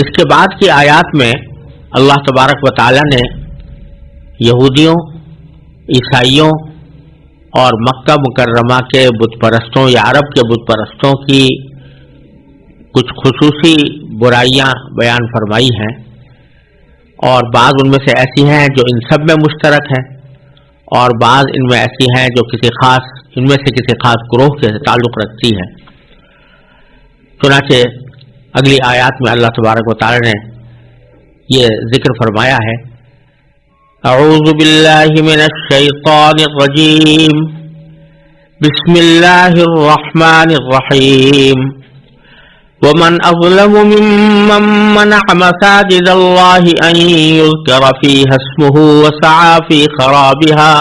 اس کے بعد کی آیات میں اللہ تبارک و تعالی نے یہودیوں، عیسائیوں اور مکہ مکرمہ کے بت پرستوں یا عرب کے بت پرستوں کی کچھ خصوصی برائیاں بیان فرمائی ہیں، اور بعض ان میں سے ایسی ہیں جو ان سب میں مشترک ہیں، اور بعض ان میں ایسی ہیں جو ان میں سے کسی خاص گروہ کے تعلق رکھتی ہیں۔ چنانچہ اگلی آیات میں اللہ تبارک و تعالی نے یہ ذکر فرمایا ہے، اعوذ باللہ من الشیطان الرجیم، بسم اللہ الرحمن الرحیم، ومن اظلم ممن منع مساجد اللہ ان یذکر فیہا اسمہ وسعى فی خرابها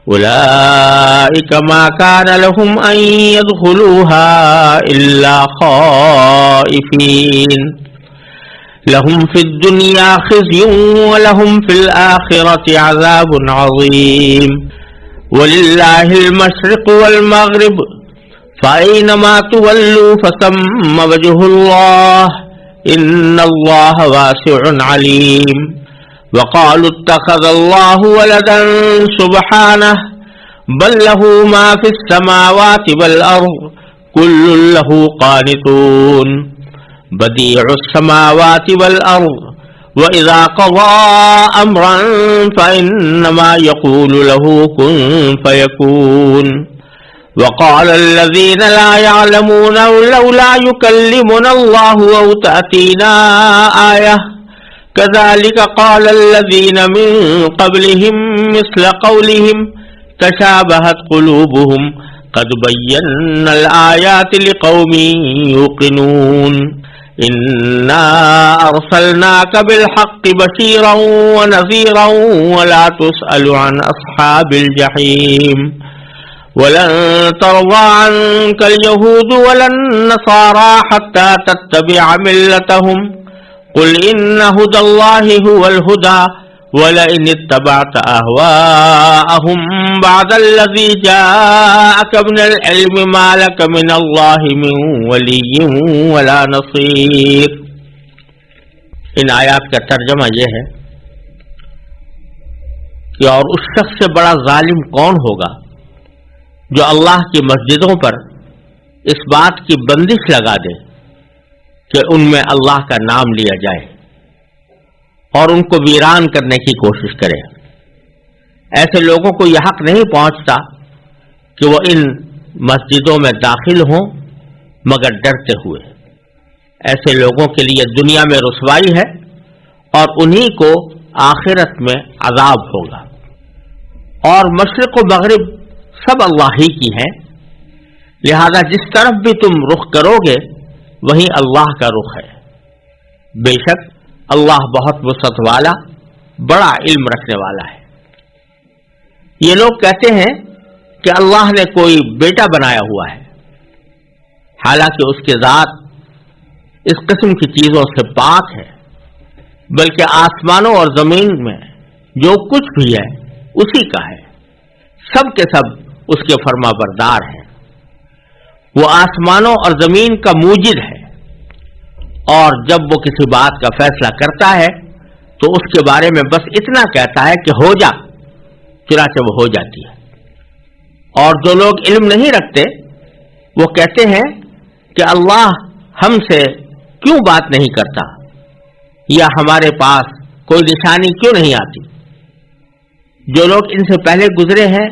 أولئك ما كان لهم أن يدخلوها إلا خائفين لهم في الدنيا خزي ولهم في الآخرة عذاب عظيم ولله المشرق والمغرب فأينما تولوا فثم وجه الله إن الله واسع عليم وقالوا اتخذ الله ولدا سبحانه بل له ما في السماوات والأرض كل له قانتون بديع السماوات والأرض وإذا قضى أمرا فإنما يقول له كن فيكون وقال الذين لا يعلمون لولا يكلمنا الله أو تأتينا آية كذلك قال الذين من قبلهم مثل قولهم تشابهت قلوبهم قد بينا الآيات لقوم يوقنون إنا أرسلناك بالحق بشيرا ونذيرا ولا تسأل عن أصحاب الجحيم ولن ترضى عنك اليهود ولا النصارى حتى تتبع ملتهم قل إن هدى الله هو الهدى ولئن اتبعت أهواءهم بعد الذي جاءك من العلم ما لك من الله من ولي ولا نصير۔ ان آیات کا ترجمہ یہ ہے کہ اور اس شخص سے بڑا ظالم کون ہوگا جو اللہ کی مسجدوں پر اس بات کی بندش لگا دے کہ ان میں اللہ کا نام لیا جائے اور ان کو ویران کرنے کی کوشش کرے۔ ایسے لوگوں کو یہ حق نہیں پہنچتا کہ وہ ان مسجدوں میں داخل ہوں مگر ڈرتے ہوئے۔ ایسے لوگوں کے لیے دنیا میں رسوائی ہے اور انہی کو آخرت میں عذاب ہوگا۔ اور مشرق و مغرب سب اللہ ہی کی ہیں، لہذا جس طرف بھی تم رخ کرو گے وہی اللہ کا رخ ہے۔ بے شک اللہ بہت وسعت والا، بڑا علم رکھنے والا ہے۔ یہ لوگ کہتے ہیں کہ اللہ نے کوئی بیٹا بنایا ہوا ہے، حالانکہ اس کی ذات اس قسم کی چیزوں سے پاک ہے، بلکہ آسمانوں اور زمین میں جو کچھ بھی ہے اسی کا ہے، سب کے سب اس کے فرما بردار ہیں۔ وہ آسمانوں اور زمین کا موجد ہے، اور جب وہ کسی بات کا فیصلہ کرتا ہے تو اس کے بارے میں بس اتنا کہتا ہے کہ ہو جا، چنانچہ وہ ہو جاتی ہے۔ اور جو لوگ علم نہیں رکھتے وہ کہتے ہیں کہ اللہ ہم سے کیوں بات نہیں کرتا، یا ہمارے پاس کوئی نشانی کیوں نہیں آتی۔ جو لوگ ان سے پہلے گزرے ہیں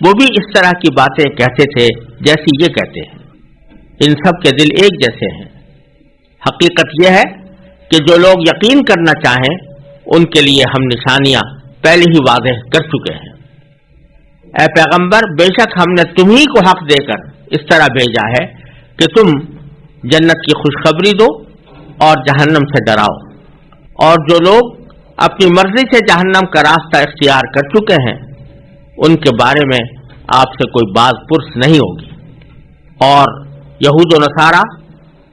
وہ بھی اس طرح کی باتیں کہتے تھے جیسی یہ کہتے ہیں۔ ان سب کے دل ایک جیسے ہیں۔ حقیقت یہ ہے کہ جو لوگ یقین کرنا چاہیں ان کے لیے ہم نشانیاں پہلے ہی واضح کر چکے ہیں۔ اے پیغمبر، بے شک ہم نے تمہیں کو حق دے کر اس طرح بھیجا ہے کہ تم جنت کی خوشخبری دو اور جہنم سے ڈراؤ، اور جو لوگ اپنی مرضی سے جہنم کا راستہ اختیار کر چکے ہیں ان کے بارے میں آپ سے کوئی باز پرس نہیں ہوگی۔ اور یہود و نصارہ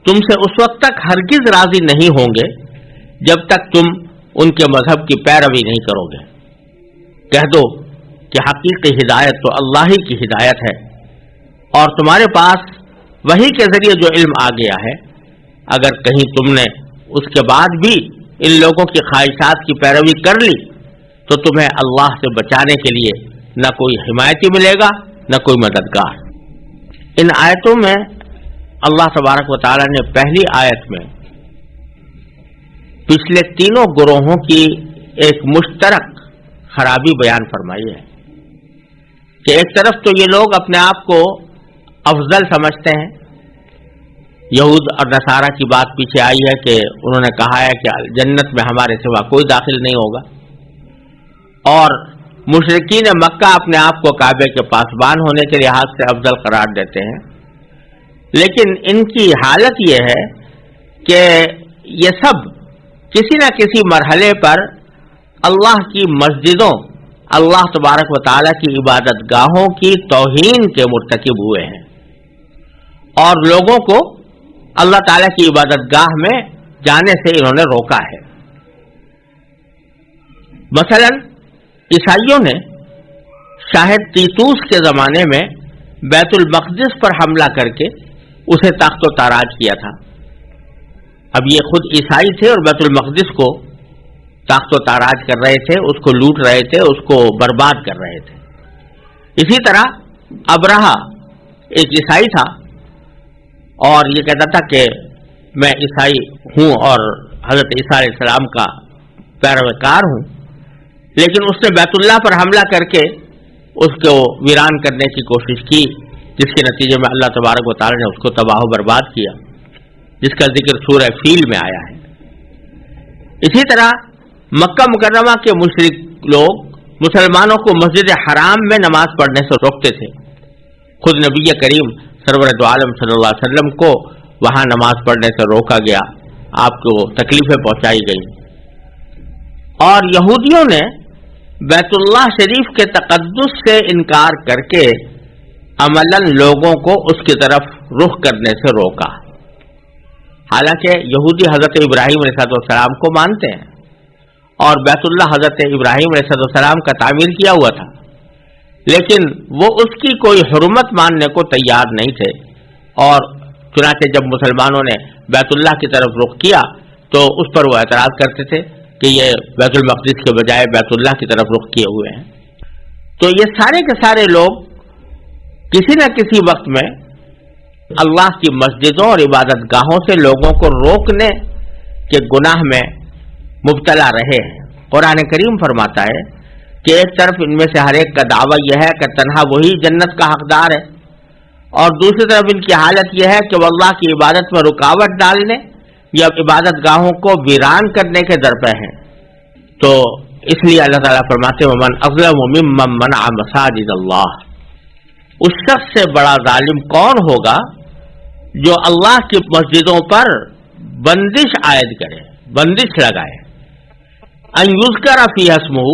تم سے اس وقت تک ہرگز راضی نہیں ہوں گے جب تک تم ان کے مذہب کی پیروی نہیں کرو گے۔ کہہ دو کہ حقیقی ہدایت تو اللہ ہی کی ہدایت ہے، اور تمہارے پاس وحی کے ذریعے جو علم آ گیا ہے، اگر کہیں تم نے اس کے بعد بھی ان لوگوں کی خواہشات کی پیروی کر لی تو تمہیں اللہ سے بچانے کے لیے نہ کوئی حمایتی ملے گا نہ کوئی مددگار۔ ان آیتوں میں اللہ تبارک و تعالی نے پہلی آیت میں پچھلے تینوں گروہوں کی ایک مشترک خرابی بیان فرمائی ہے کہ ایک طرف تو یہ لوگ اپنے آپ کو افضل سمجھتے ہیں، یہود اور نصارہ کی بات پیچھے آئی ہے کہ انہوں نے کہا ہے کہ جنت میں ہمارے سوا کوئی داخل نہیں ہوگا، اور مشرکین مکہ اپنے آپ کو کعبے کے پاسبان ہونے کے لحاظ سے افضل قرار دیتے ہیں، لیکن ان کی حالت یہ ہے کہ یہ سب کسی نہ کسی مرحلے پر اللہ کی مسجدوں، اللہ تبارک و تعالیٰ کی عبادت گاہوں کی توہین کے مرتکب ہوئے ہیں اور لوگوں کو اللہ تعالیٰ کی عبادت گاہ میں جانے سے انہوں نے روکا ہے۔ مثلا عیسائیوں نے شاہد تیتوس کے زمانے میں بیت المقدس پر حملہ کر کے اسے تخت و تاراج کیا تھا۔ اب یہ خود عیسائی تھے اور بیت المقدس کو تخت و تاراج کر رہے تھے، اس کو لوٹ رہے تھے، اس کو برباد کر رہے تھے۔ اسی طرح ابرہہ ایک عیسائی تھا اور یہ کہتا تھا کہ میں عیسائی ہوں اور حضرت عیسیٰ علیہ السلام کا پیروکار ہوں، لیکن اس نے بیت اللہ پر حملہ کر کے اس کو ویران کرنے کی کوشش کی، جس کے نتیجے میں اللہ تبارک و تعالی نے اس کو تباہ و برباد کیا، جس کا ذکر سورہ فیل میں آیا ہے۔ اسی طرح مکہ مکرمہ کے مشرک لوگ مسلمانوں کو مسجد حرام میں نماز پڑھنے سے روکتے تھے۔ خود نبی کریم سرور دو عالم صلی اللہ علیہ وسلم کو وہاں نماز پڑھنے سے روکا گیا، آپ کو تکلیفیں پہنچائی گئیں، اور یہودیوں نے بیت اللہ شریف کے تقدس سے انکار کر کے عملاً لوگوں کو اس کی طرف رخ کرنے سے روکا۔ حالانکہ یہودی حضرت ابراہیم علیہ السلام کو مانتے ہیں اور بیت اللہ حضرت ابراہیم علیہ السلام کا تعمیر کیا ہوا تھا، لیکن وہ اس کی کوئی حرمت ماننے کو تیار نہیں تھے، اور چنانچہ جب مسلمانوں نے بیت اللہ کی طرف رخ کیا تو اس پر وہ اعتراض کرتے تھے کہ یہ بیت المقدس کے بجائے بیت اللہ کی طرف رخ کیے ہوئے ہیں۔ تو یہ سارے کے سارے لوگ کسی نہ کسی وقت میں اللہ کی مسجدوں اور عبادت گاہوں سے لوگوں کو روکنے کے گناہ میں مبتلا رہے ہیں۔ قرآن کریم فرماتا ہے کہ ایک طرف ان میں سے ہر ایک کا دعویٰ یہ ہے کہ تنہا وہی جنت کا حقدار ہے، اور دوسری طرف ان کی حالت یہ ہے کہ وہ اللہ کی عبادت میں رکاوٹ ڈالنے یا عبادت گاہوں کو ویران کرنے کے در پہ ہیں۔ تو اس لیے اللہ تعالیٰ فرماتے ہیں وَمَنْ أَظْلَمُ مِمَّنْ مَنَعَ مَسَاجِدَ اللَّهِ، اس شخص سے بڑا ظالم کون ہوگا جو اللہ کی مسجدوں پر بندش عائد کرے، بندش لگائے، ان یذکر فیہا اسمہ،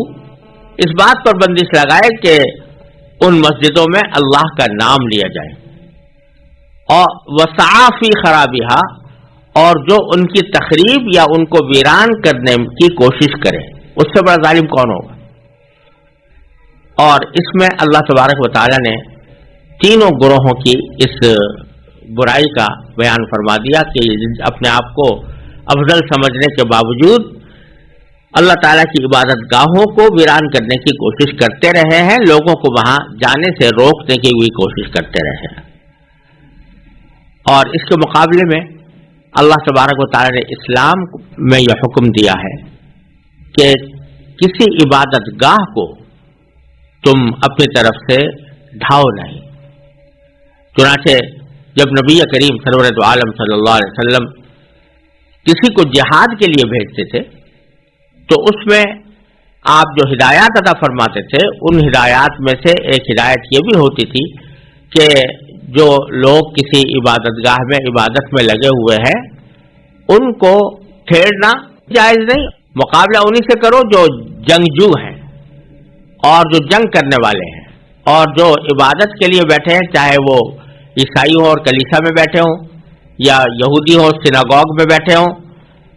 اس بات پر بندش لگائے کہ ان مسجدوں میں اللہ کا نام لیا جائے، اور وسعی فی خرابہا، اور جو ان کی تخریب یا ان کو ویران کرنے کی کوشش کرے، اس سے بڑا ظالم کون ہوگا۔ اور اس میں اللہ تبارک و تعالی نے تینوں گروہوں کی اس برائی کا بیان فرما دیا کہ اپنے آپ کو افضل سمجھنے کے باوجود اللہ تعالیٰ کی عبادت گاہوں کو ویران کرنے کی کوشش کرتے رہے ہیں، لوگوں کو وہاں جانے سے روکنے کی بھی کوشش کرتے رہے ہیں۔ اور اس کے مقابلے میں اللہ تبارک و تعالیٰ نے اسلام میں یہ حکم دیا ہے کہ کسی عبادت گاہ کو تم اپنی طرف سے ڈھاؤ نہیں۔ چنانچہ جب نبی کریم سرور دو عالم صلی اللہ علیہ وسلم کسی کو جہاد کے لیے بھیجتے تھے تو اس میں آپ جو ہدایات عطا فرماتے تھے، ان ہدایات میں سے ایک ہدایت یہ بھی ہوتی تھی کہ جو لوگ کسی عبادت گاہ میں عبادت میں لگے ہوئے ہیں ان کو چھیڑنا جائز نہیں، مقابلہ انہی سے کرو جو جنگجو ہیں اور جو جنگ کرنے والے ہیں، اور جو عبادت کے لیے بیٹھے ہیں، چاہے وہ عیسائی ہوں اور کلیسا میں بیٹھے ہوں یا یہودی ہوں سناگوگ میں بیٹھے ہوں،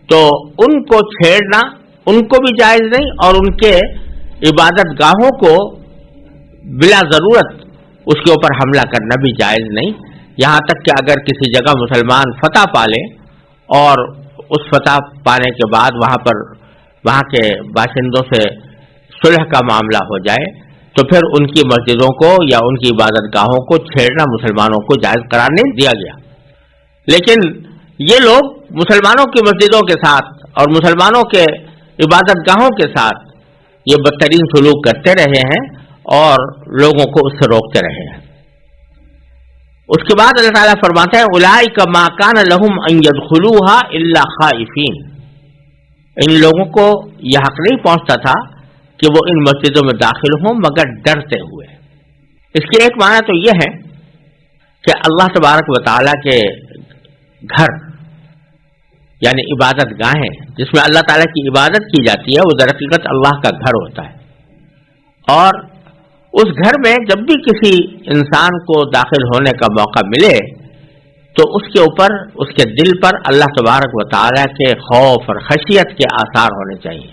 تو ان کو چھیڑنا ان کو بھی جائز نہیں، اور ان کے عبادت گاہوں کو بلا ضرورت اس کے اوپر حملہ کرنا بھی جائز نہیں، یہاں تک کہ اگر کسی جگہ مسلمان فتح پالے اور اس فتح پانے کے بعد وہاں کے باشندوں سے صلح کا معاملہ ہو جائے تو پھر ان کی مسجدوں کو یا ان کی عبادت گاہوں کو چھیڑنا مسلمانوں کو جائز قرار نہیں دیا گیا. لیکن یہ لوگ مسلمانوں کی مسجدوں کے ساتھ اور مسلمانوں کے عبادت گاہوں کے ساتھ یہ بدترین سلوک کرتے رہے ہیں اور لوگوں کو اس سے روکتے رہے ہیں. اس کے بعد اللہ تعالیٰ فرماتے ہیں اولئک ما کان لهم ان يدخلوها الا خائفین. ان لوگوں کو یہ حق نہیں پہنچتا تھا کہ وہ ان مسجدوں میں داخل ہوں مگر ڈرتے ہوئے. اس کے ایک معنی تو یہ ہے کہ اللہ تبارک و تعالیٰ کے گھر یعنی عبادت گاہیں جس میں اللہ تعالیٰ کی عبادت کی جاتی ہے وہ در حقیقت اللہ کا گھر ہوتا ہے. اور اس گھر میں جب بھی کسی انسان کو داخل ہونے کا موقع ملے تو اس کے اوپر اس کے دل پر اللہ تبارک و تعالیٰ کے خوف اور خشیت کے آثار ہونے چاہیے.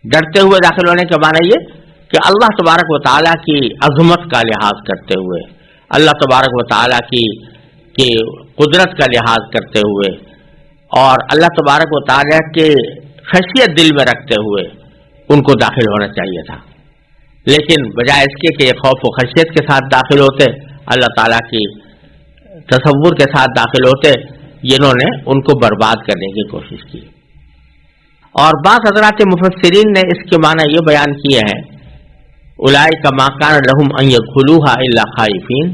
ڈرتے ہوئے داخل ہونے کا معنی یہ کہ اللہ تبارک و تعالیٰ کی عظمت کا لحاظ کرتے ہوئے, اللہ تبارک و تعالیٰ کی قدرت کا لحاظ کرتے ہوئے اور اللہ تبارک و تعالیٰ کے خشیت دل میں رکھتے ہوئے ان کو داخل ہونا چاہیے تھا. لیکن بجائے اس کے کہ یہ خوف و خشیت کے ساتھ داخل ہوتے, اللہ تعالیٰ کی تصور کے ساتھ داخل ہوتے, انہوں نے ان کو برباد کرنے کی کوشش کی. اور بعض حضرات مفسرین نے اس کے معنی یہ بیان کیے ہیں اولئک ما کان لهم ان يدخلوها الا خائفین,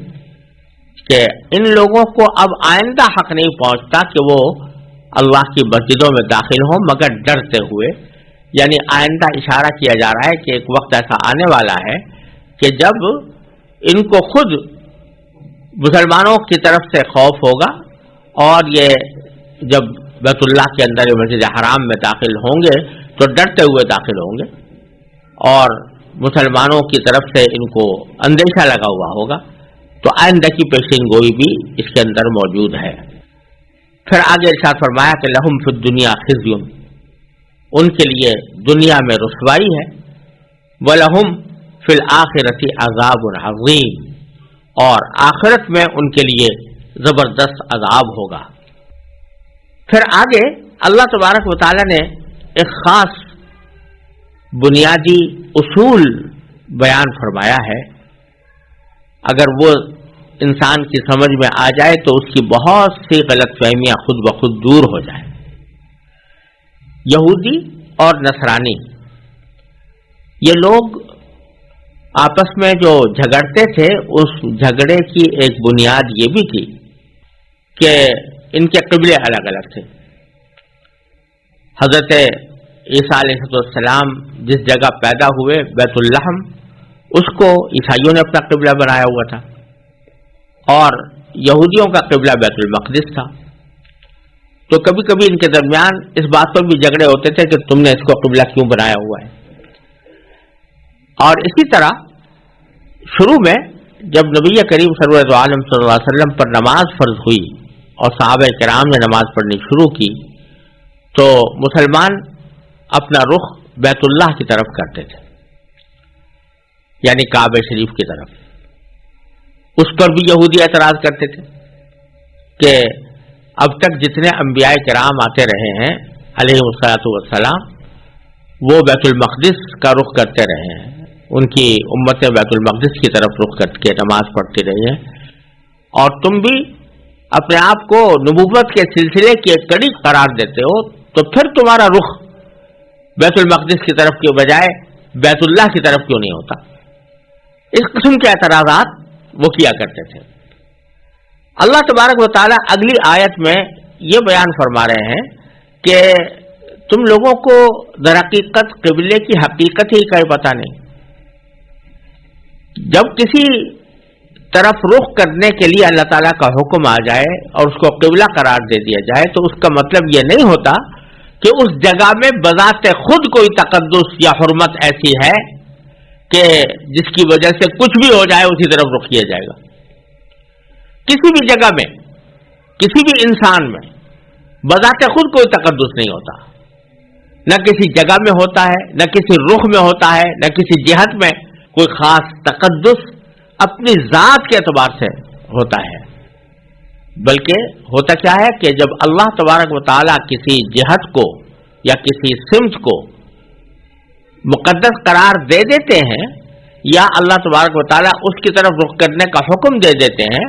کہ ان لوگوں کو اب آئندہ حق نہیں پہنچتا کہ وہ اللہ کی مسجدوں میں داخل ہوں مگر ڈرتے ہوئے. یعنی آئندہ اشارہ کیا جا رہا ہے کہ ایک وقت ایسا آنے والا ہے کہ جب ان کو خود مسلمانوں کی طرف سے خوف ہوگا اور یہ جب بیت اللہ کے اندر مسجد حرام میں داخل ہوں گے تو ڈرتے ہوئے داخل ہوں گے اور مسلمانوں کی طرف سے ان کو اندیشہ لگا ہوا ہوگا. تو آئندہ کی پیشین گوئی بھی اس کے اندر موجود ہے. پھر آگے ارشاد فرمایا کہ لہم فی الدنیا خزی, ان کے لیے دنیا میں رسوائی ہے, وَلَهُمْ فِي الْآخِرَةِ عَذَابٌ عَظِيمٌ, اور آخرت میں ان کے لیے زبردست عذاب ہوگا. پھر آگے اللہ تبارک و تعالی نے ایک خاص بنیادی اصول بیان فرمایا ہے. اگر وہ انسان کی سمجھ میں آ جائے تو اس کی بہت سی غلط فہمیاں خود بخود دور ہو جائیں. یہودی اور نصرانی یہ لوگ آپس میں جو جھگڑتے تھے اس جھگڑے کی ایک بنیاد یہ بھی تھی کہ ان کے قبلے الگ الگ تھے. حضرت عیسیٰ علیہ السلام جس جگہ پیدا ہوئے بیت اللحم, اس کو عیسائیوں نے اپنا قبلہ بنایا ہوا تھا اور یہودیوں کا قبلہ بیت المقدس تھا. تو کبھی کبھی ان کے درمیان اس بات پر بھی جھگڑے ہوتے تھے کہ تم نے اس کو قبلہ کیوں بنایا ہوا ہے. اور اسی طرح شروع میں جب نبی کریم سرور عالم صلی اللہ علیہ وسلم پر نماز فرض ہوئی اور صحابہ کرام نے نماز پڑھنی شروع کی تو مسلمان اپنا رخ بیت اللہ کی طرف کرتے تھے, یعنی کعبہ شریف کی طرف. اس پر بھی یہودی اعتراض کرتے تھے کہ اب تک جتنے انبیاء کرام آتے رہے ہیں علیہ الصلوۃ والسلام وہ بیت المقدس کا رخ کرتے رہے ہیں, ان کی امتیں بیت المقدس کی طرف رخ کر کے نماز پڑھتی رہی ہیں, اور تم بھی اپنے آپ کو نبوت کے سلسلے کی ایک کڑی قرار دیتے ہو, تو پھر تمہارا رخ بیت المقدس کی طرف کے بجائے بیت اللہ کی طرف کیوں نہیں ہوتا. اس قسم کے اعتراضات وہ کیا کرتے تھے. اللہ تبارک و تعالیٰ اگلی آیت میں یہ بیان فرما رہے ہیں کہ تم لوگوں کو در حقیقت قبلے کی حقیقت ہی کا پتہ نہیں. جب کسی طرف رخ کرنے کے لیے اللہ تعالیٰ کا حکم آ جائے اور اس کو قبلہ قرار دے دیا جائے تو اس کا مطلب یہ نہیں ہوتا کہ اس جگہ میں بذات خود کوئی تقدس یا حرمت ایسی ہے کہ جس کی وجہ سے کچھ بھی ہو جائے اسی طرف رخ کیا جائے گا. کسی بھی جگہ میں کسی بھی انسان میں بذات خود کوئی تقدس نہیں ہوتا, نہ کسی جگہ میں ہوتا ہے, نہ کسی رخ میں ہوتا ہے, نہ کسی جہت میں کوئی خاص تقدس اپنی ذات کے اعتبار سے ہوتا ہے. بلکہ ہوتا کیا ہے کہ جب اللہ تبارک و تعالیٰ کسی جہت کو یا کسی سمت کو مقدس قرار دے دیتے ہیں یا اللہ تبارک و تعالیٰ اس کی طرف رخ کرنے کا حکم دے دیتے ہیں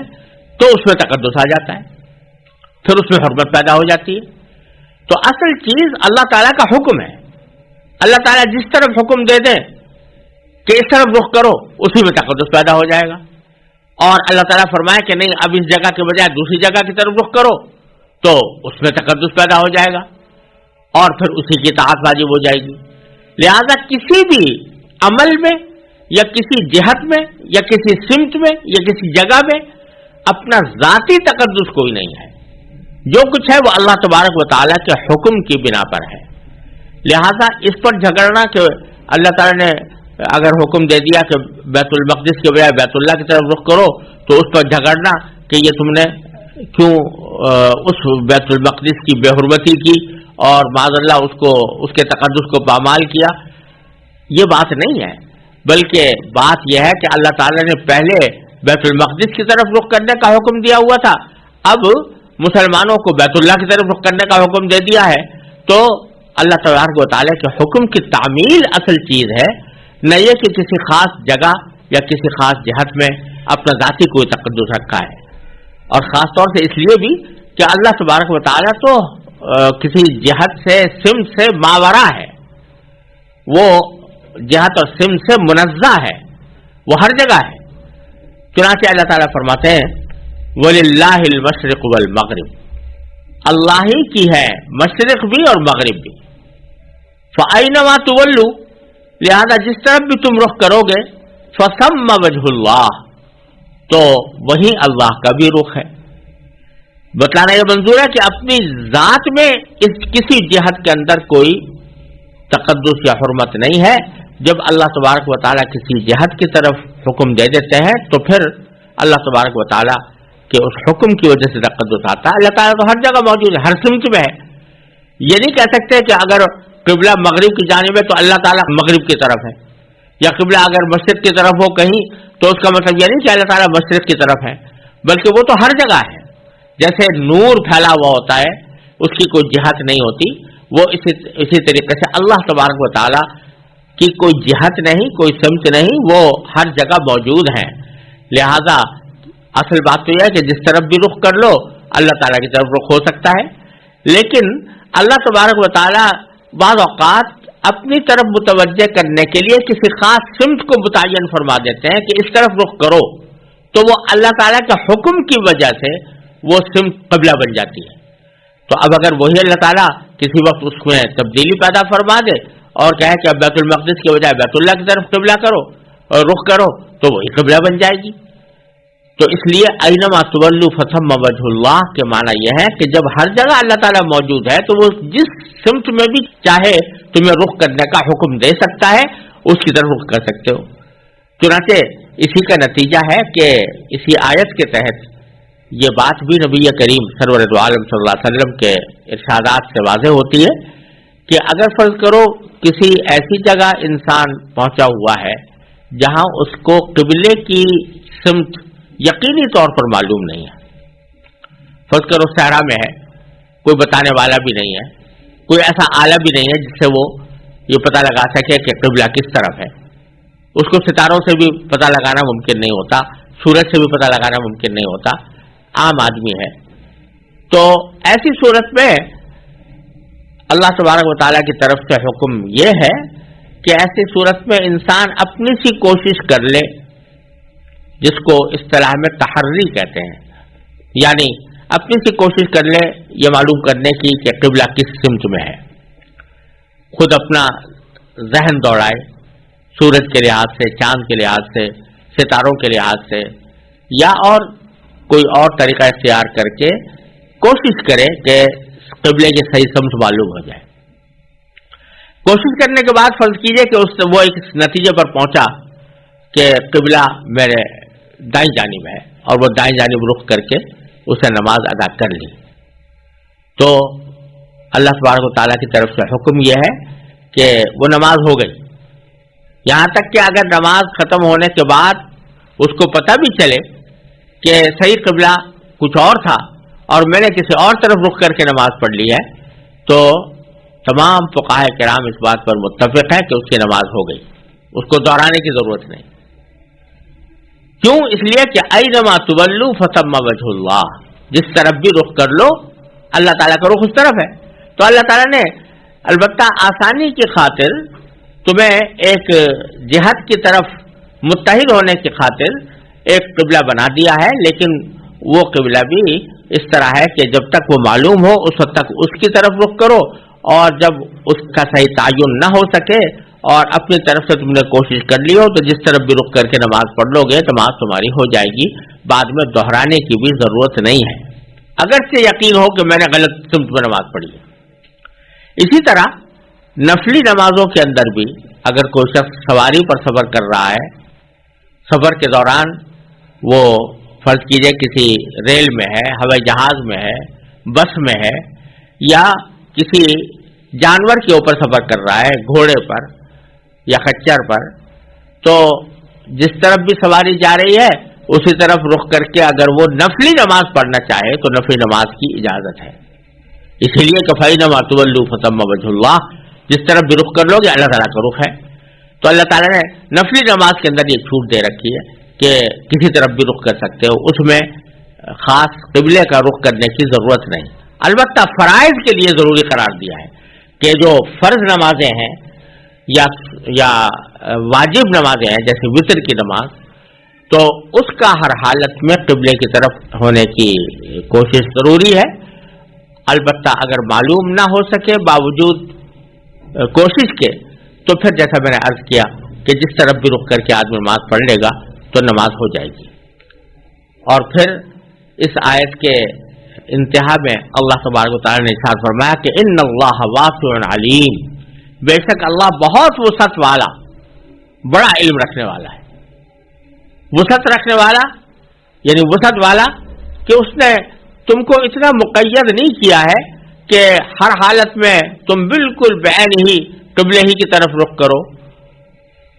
تو اس میں تقدس آ جاتا ہے، پھر اس میں حرمت پیدا ہو جاتی ہے۔ تو اصل چیز اللہ تعالیٰ کا حکم ہے، اللہ تعالیٰ جس طرف حکم دے دیں کہ اس طرف رخ کرو اسی میں تقدس پیدا ہو جائے گا، اور اللہ تعالیٰ فرمائے کہ نہیں اب اس جگہ کے بجائے دوسری جگہ کی طرف رخ کرو تو اس میں تقدس پیدا ہو جائے گا اور پھر اسی کی اطاعت واجب ہو جائے گی۔ لہذا کسی بھی عمل میں یا کسی جہت میں یا کسی سمت میں یا کسی جگہ میں اپنا ذاتی تقدس کوئی نہیں ہے، جو کچھ ہے وہ اللہ تبارک و تعالیٰ کے حکم کی بنا پر ہے۔ لہذا اس پر جھگڑنا کہ اللہ تعالیٰ نے اگر حکم دے دیا کہ بیت المقدس کے بجائے بیت اللہ کی طرف رخ کرو تو اس پر جھگڑنا کہ یہ تم نے کیوں اس بیت المقدس کی بے حرمتی کی اور معاذ اللہ اس کے تقدس کو پامال کیا، یہ بات نہیں ہے، بلکہ بات یہ ہے کہ اللہ تعالیٰ نے پہلے بیت المقدس کی طرف رخ کرنے کا حکم دیا ہوا تھا، اب مسلمانوں کو بیت اللہ کی طرف رخ کرنے کا حکم دے دیا ہے، تو اللہ تبارک و تعالیٰ کے حکم کی تعمیل اصل چیز ہے، نہ یہ کہ کسی خاص جگہ یا کسی خاص جہت میں اپنا ذاتی کوئی تقدس رکھا ہے۔ اور خاص طور سے اس لیے بھی کہ اللہ تبارک و تعالیٰ تو کسی جہت سے سمت سے ماورا ہے، وہ جہت اور سمت سے منزہ ہے، وہ ہر جگہ ہے۔ چنانچہ اللہ تعالیٰ فرماتے ہیں وَلِلَّهِ الْمَشْرِقُ وَالْمَغْرِبُ، اللہ ہی کی ہے مشرق بھی اور مغرب بھی، فَأَيْنَمَا تُوَلُّوا، لہذا جس طرف بھی تم رخ کرو گے فَثَمَّ وَجْهُ اللَّهِ، تو وہی اللہ کا بھی رخ ہے۔ بتلانا یہ منظور ہے کہ اپنی ذات میں کسی جہت کے اندر کوئی تقدس یا حرمت نہیں ہے۔ جب اللہ تبارک و تعالیٰ کسی جہت کی طرف حکم دے دیتے ہیں تو پھر اللہ تبارک و تعالیٰ کے اس حکم کی وجہ سے تقدس آتا ہے۔ اللہ تعالیٰ تو ہر جگہ موجود ہے، ہر سمت میں ہے۔ یہ نہیں کہہ سکتے کہ اگر قبلہ مغرب کی جانب ہے تو اللہ تعالیٰ مغرب کی طرف ہے، یا قبلہ اگر مشرق کی طرف ہو کہیں تو اس کا مطلب یہ نہیں کہ اللہ تعالیٰ مشرق کی طرف ہے، بلکہ وہ تو ہر جگہ ہے۔ جیسے نور پھیلا ہوا ہوتا ہے، اس کی کوئی جہت نہیں ہوتی، وہ اسی طریقے سے اللہ تبارک و تعالیٰ کی کوئی جہت نہیں، کوئی سمت نہیں، وہ ہر جگہ موجود ہیں۔ لہذا اصل بات تو یہ ہے کہ جس طرف بھی رخ کر لو اللہ تعالیٰ کی طرف رخ ہو سکتا ہے، لیکن اللہ تبارک و تعالیٰ بعض اوقات اپنی طرف متوجہ کرنے کے لیے کسی خاص سمت کو متعین فرما دیتے ہیں کہ اس طرف رخ کرو، تو وہ اللہ تعالیٰ کے حکم کی وجہ سے وہ سمت قبلہ بن جاتی ہے۔ تو اب اگر وہی اللہ تعالیٰ کسی وقت اس میں تبدیلی پیدا فرما دے اور کہے کہ اب بیت المقدس کے بجائے بیت اللہ کی طرف قبلہ کرو اور رخ کرو، تو وہی قبلہ بن جائے گی۔ تو اس لیے اینما تولوا فثم وجہ اللہ کے معنی یہ ہے کہ جب ہر جگہ اللہ تعالیٰ موجود ہے تو وہ جس سمت میں بھی چاہے تمہیں رخ کرنے کا حکم دے سکتا ہے، اس کی طرف رخ کر سکتے ہو۔ چنانچہ اسی کا نتیجہ ہے کہ اسی آیت کے تحت یہ بات بھی نبی کریم سرور دو عالم صلی اللہ علیہ وسلم کے ارشادات سے واضح ہوتی ہے کہ اگر فرض کرو کسی ایسی جگہ انسان پہنچا ہوا ہے جہاں اس کو قبلے کی سمت یقینی طور پر معلوم نہیں ہے، فرض کرو صحرا میں ہے، کوئی بتانے والا بھی نہیں ہے، کوئی ایسا آلہ بھی نہیں ہے جس سے وہ یہ پتہ لگا سکے کہ قبلہ کس طرف ہے، اس کو ستاروں سے بھی پتہ لگانا ممکن نہیں ہوتا، سورج سے بھی پتہ لگانا ممکن نہیں ہوتا، عام آدمی ہے۔ تو ایسی صورت میں اللہ تبارک و تعالیٰ کی طرف سے حکم یہ ہے کہ ایسی صورت میں انسان اپنی سی کوشش کر لے، جس کو اصطلاح میں تحری کہتے ہیں، یعنی اپنی سی کوشش کر لے یہ معلوم کرنے کی کہ قبلہ کس سمت میں ہے، خود اپنا ذہن دوڑائے، سورج کے لحاظ سے، چاند کے لحاظ سے، ستاروں کے لحاظ سے، یا اور کوئی اور طریقہ اختیار کر کے کوشش کرے کہ قبلے کی صحیح سمت معلوم ہو جائے۔ کوشش کرنے کے بعد فرض کیجئے کہ وہ ایک نتیجے پر پہنچا کہ قبلہ میرے دائیں جانب ہے اور وہ دائیں جانب رخ کر کے اسے نماز ادا کر لی، تو اللہ تبارک و تعالیٰ کی طرف سے حکم یہ ہے کہ وہ نماز ہو گئی، یہاں تک کہ اگر نماز ختم ہونے کے بعد اس کو پتہ بھی چلے کہ صحیح قبلہ کچھ اور تھا اور میں نے کسی اور طرف رخ کر کے نماز پڑھ لی ہے تو تمام فقہاء کرام اس بات پر متفق ہیں کہ اس کی نماز ہو گئی، اس کو دہرانے کی ضرورت نہیں۔ کیوں؟ اس لیے کہ اینما تولوا فثم وجہ اللہ، جس طرف بھی رخ کر لو اللہ تعالیٰ کا رخ اس طرف ہے۔ تو اللہ تعالیٰ نے البتہ آسانی کی خاطر تمہیں ایک جہت کی طرف متحد ہونے کی خاطر ایک قبلہ بنا دیا ہے، لیکن وہ قبلہ بھی اس طرح ہے کہ جب تک وہ معلوم ہو اس وقت تک اس کی طرف رخ کرو، اور جب اس کا صحیح تعین نہ ہو سکے اور اپنی طرف سے تم نے کوشش کر لی ہو تو جس طرف بھی رخ کر کے نماز پڑھ لو گے نماز تمہاری ہو جائے گی، بعد میں دہرانے کی بھی ضرورت نہیں ہے، اگرچہ یقین ہو کہ میں نے غلط سمت میں نماز پڑھی ہے۔ اسی طرح نفلی نمازوں کے اندر بھی اگر کوئی شخص سواری پر سفر کر رہا ہے، سفر کے دوران وہ فرض کیجئے کسی ریل میں ہے، ہوائی جہاز میں ہے، بس میں ہے، یا کسی جانور کے اوپر سفر کر رہا ہے، گھوڑے پر یا خچر پر، تو جس طرف بھی سواری جا رہی ہے اسی طرف رخ کر کے اگر وہ نفلی نماز پڑھنا چاہے تو نفلی نماز کی اجازت ہے، اسی لیے کہ فَإِنَّمَا تُوَلُّوا فَثَمَّ وَجْهُ اللَّهِ، جس طرف بھی رخ کر لو گے اللہ تعالیٰ کا رخ ہے۔ تو اللہ تعالیٰ نے نفلی نماز کے اندر یہ چھوٹ دے رکھی ہے کہ کسی طرف بھی رخ کر سکتے ہو، اس میں خاص قبلے کا رخ کرنے کی ضرورت نہیں۔ البتہ فرائض کے لیے ضروری قرار دیا ہے کہ جو فرض نمازیں ہیں یا واجب نمازیں ہیں جیسے وتر کی نماز، تو اس کا ہر حالت میں قبلے کی طرف ہونے کی کوشش ضروری ہے۔ البتہ اگر معلوم نہ ہو سکے باوجود کوشش کے تو پھر جیسا میں نے عرض کیا کہ جس طرف بھی رخ کر کے آدمی نماز پڑھ لے گا تو نماز ہو جائے گی۔ اور پھر اس آیت کے انتہا میں اللہ تبارک و تعالیٰ نے ارشاد فرمایا کہ ان اللہ واسع علیم، بے شک اللہ بہت وسعت والا بڑا علم رکھنے والا ہے۔ وسعت رکھنے والا یعنی وسعت والا کہ اس نے تم کو اتنا مقید نہیں کیا ہے کہ ہر حالت میں تم بالکل بعین ہی قبلے ہی کی طرف رخ کرو،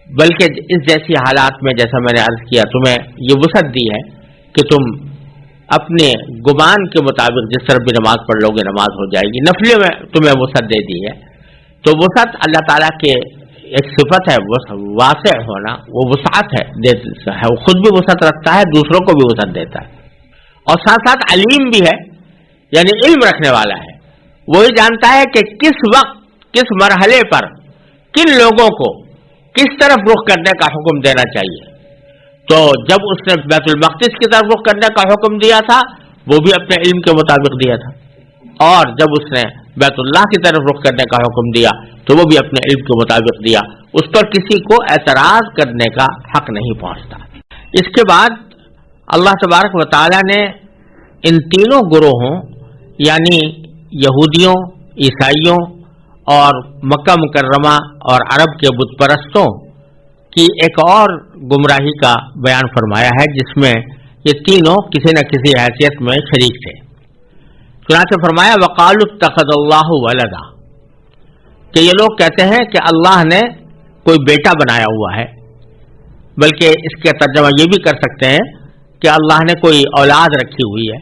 بلکہ اس جیسی حالات میں جیسا میں نے عرض کیا تمہیں یہ وسعت دی ہے کہ تم اپنے گمان کے مطابق جس طرح بھی نماز پڑھ لو گے نماز ہو جائے گی۔ نفلے میں تمہیں وسعت دے دی ہے، تو وسعت اللہ تعالیٰ کے ایک صفت ہے واسع ہونا، وہ وسعت ہے، وہ خود بھی وسعت رکھتا ہے، دوسروں کو بھی وسعت دیتا ہے، اور ساتھ ساتھ علیم بھی ہے یعنی علم رکھنے والا ہے، وہی جانتا ہے کہ کس وقت کس مرحلے پر کن لوگوں کو کس طرف رخ کرنے کا حکم دینا چاہیے۔ تو جب اس نے بیت المقدس کی طرف رخ کرنے کا حکم دیا تھا وہ بھی اپنے علم کے مطابق دیا تھا، اور جب اس نے بیت اللہ کی طرف رخ کرنے کا حکم دیا تو وہ بھی اپنے علم کے مطابق دیا، اس پر کسی کو اعتراض کرنے کا حق نہیں پہنچتا۔ اس کے بعد اللہ تبارک و تعالی نے ان تینوں گروہوں یعنی یہودیوں، عیسائیوں اور مکہ مکرمہ اور عرب کے بت پرستوں کی ایک اور گمراہی کا بیان فرمایا ہے جس میں یہ تینوں کسی نہ کسی حیثیت میں شریک تھے۔ چنانچہ فرمایا وقالوا اتخذ اللہ ولدا، کہ یہ لوگ کہتے ہیں کہ اللہ نے کوئی بیٹا بنایا ہوا ہے، بلکہ اس کا ترجمہ یہ بھی کر سکتے ہیں کہ اللہ نے کوئی اولاد رکھی ہوئی ہے۔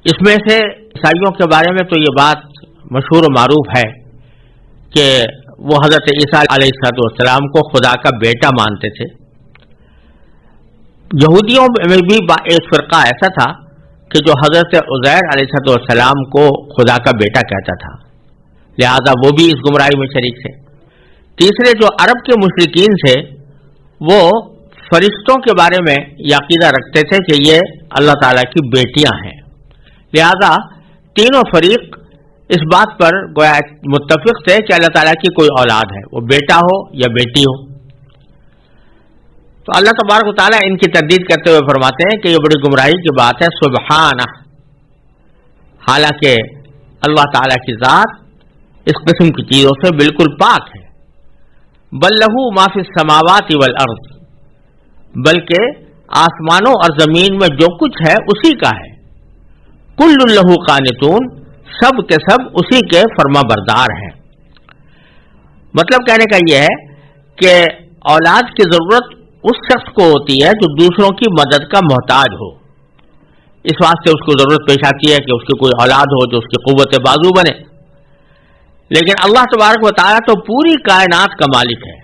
اس میں سے عیسائیوں کے بارے میں تو یہ بات مشہور و معروف ہے کہ وہ حضرت عیسیٰ علیہ السلام کو خدا کا بیٹا مانتے تھے۔ یہودیوں میں بھی ایک فرقہ ایسا تھا کہ جو حضرت عزیر علیہ السلام کو خدا کا بیٹا کہتا تھا، لہذا وہ بھی اس گمراہی میں شریک تھے۔ تیسرے جو عرب کے مشرکین تھے وہ فرشتوں کے بارے میں یہ عقیدہ رکھتے تھے کہ یہ اللہ تعالیٰ کی بیٹیاں ہیں، لہذا تینوں فریق اس بات پر گویا متفق تھے کہ اللہ تعالیٰ کی کوئی اولاد ہے، وہ بیٹا ہو یا بیٹی ہو۔ تو اللہ تبارک و تعالیٰ ان کی تردید کرتے ہوئے فرماتے ہیں کہ یہ بڑی گمراہی کی بات ہے، سبحانہ، حالانکہ اللہ تعالیٰ کی ذات اس قسم کی چیزوں سے بالکل پاک ہے۔ بل لہ ما فی السماوات والارض، بلکہ آسمانوں اور زمین میں جو کچھ ہے اسی کا ہے۔ کل لہ قانتون، سب کے سب اسی کے فرما بردار ہیں۔ مطلب کہنے کا یہ ہے کہ اولاد کی ضرورت اس شخص کو ہوتی ہے جو دوسروں کی مدد کا محتاج ہو، اس واسطے اس کو ضرورت پیش آتی ہے کہ اس کی کوئی اولاد ہو جو اس کی قوت بازو بنے. لیکن اللہ تبارک و تعالیٰ تو پوری کائنات کا مالک ہے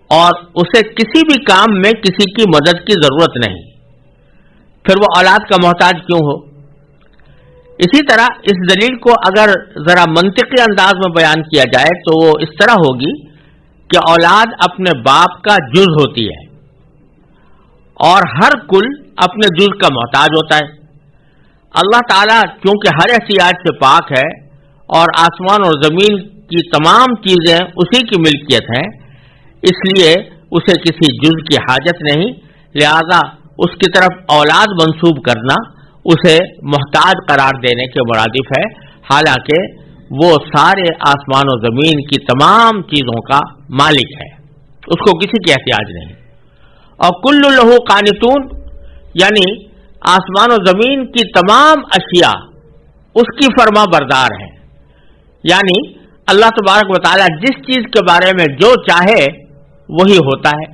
اور اسے کسی بھی کام میں کسی کی مدد کی ضرورت نہیں، پھر وہ اولاد کا محتاج کیوں ہو؟ اسی طرح اس دلیل کو اگر ذرا منطقی انداز میں بیان کیا جائے تو وہ اس طرح ہوگی کہ اولاد اپنے باپ کا جز ہوتی ہے اور ہر کل اپنے جز کا محتاج ہوتا ہے. اللہ تعالیٰ چونکہ ہر احتیاج سے پاک ہے اور آسمان اور زمین کی تمام چیزیں اسی کی ملکیت ہیں، اس لیے اسے کسی جز کی حاجت نہیں، لہذا اس کی طرف اولاد منسوب کرنا اسے محتاج قرار دینے کے مرادف ہے، حالانکہ وہ سارے آسمان و زمین کی تمام چیزوں کا مالک ہے، اس کو کسی کی احتیاج نہیں. اور کل لہو قانتون، یعنی آسمان و زمین کی تمام اشیاء اس کی فرما بردار ہیں، یعنی اللہ تبارک و تعالیٰ جس چیز کے بارے میں جو چاہے وہی ہوتا ہے.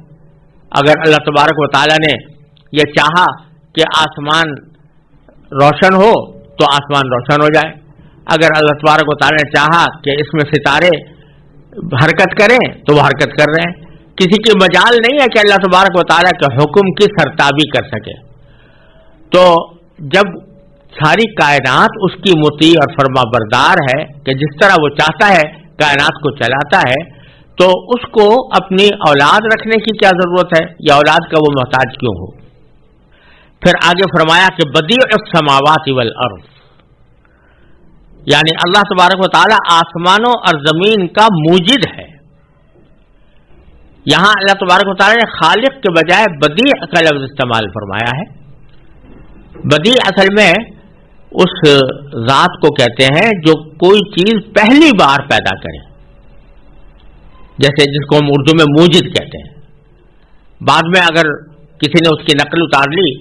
اگر اللہ تبارک و تعالیٰ نے یہ چاہا کہ آسمان روشن ہو تو آسمان روشن ہو جائے، اگر اللہ تبارک و تعالیٰ نے چاہا کہ اس میں ستارے حرکت کریں تو وہ حرکت کر رہے ہیں. کسی کی مجال نہیں ہے کہ اللہ تبارک و تعالیٰ کے حکم کی سرتابی کر سکے. تو جب ساری کائنات اس کی مطیع اور فرما بردار ہے کہ جس طرح وہ چاہتا ہے کائنات کو چلاتا ہے، تو اس کو اپنی اولاد رکھنے کی کیا ضرورت ہے یا اولاد کا وہ محتاج کیوں ہو؟ پھر آگے فرمایا کہ بدیع السماوات والارض، یعنی اللہ تبارک و تعالی آسمانوں اور زمین کا موجد ہے. یہاں اللہ تبارک و تعالی نے خالق کے بجائے بدیع کا لفظ استعمال فرمایا ہے. بدیع اصل میں اس ذات کو کہتے ہیں جو کوئی چیز پہلی بار پیدا کرے، جیسے جس کو ہم اردو میں موجد کہتے ہیں. بعد میں اگر کسی نے اس کی نقل اتار لی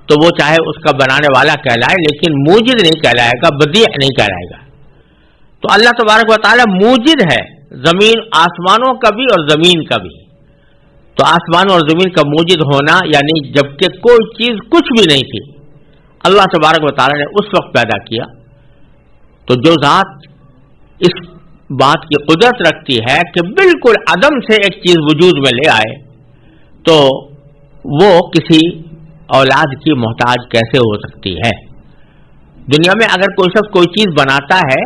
تو وہ چاہے اس کا بنانے والا کہلائے لیکن موجد نہیں کہلائے گا، بدیع نہیں کہلائے گا. تو اللہ تبارک و تعالی موجد ہے، زمین آسمانوں کا بھی اور زمین کا بھی. تو آسمان اور زمین کا موجد ہونا یعنی جبکہ کوئی چیز کچھ بھی نہیں تھی اللہ تبارک و تعالی نے اس وقت پیدا کیا. تو جو ذات اس بات کی قدرت رکھتی ہے کہ بالکل عدم سے ایک چیز وجود میں لے آئے، تو وہ کسی اولاد کی محتاج کیسے ہو سکتی ہے؟ دنیا میں اگر کوئی شخص کوئی چیز بناتا ہے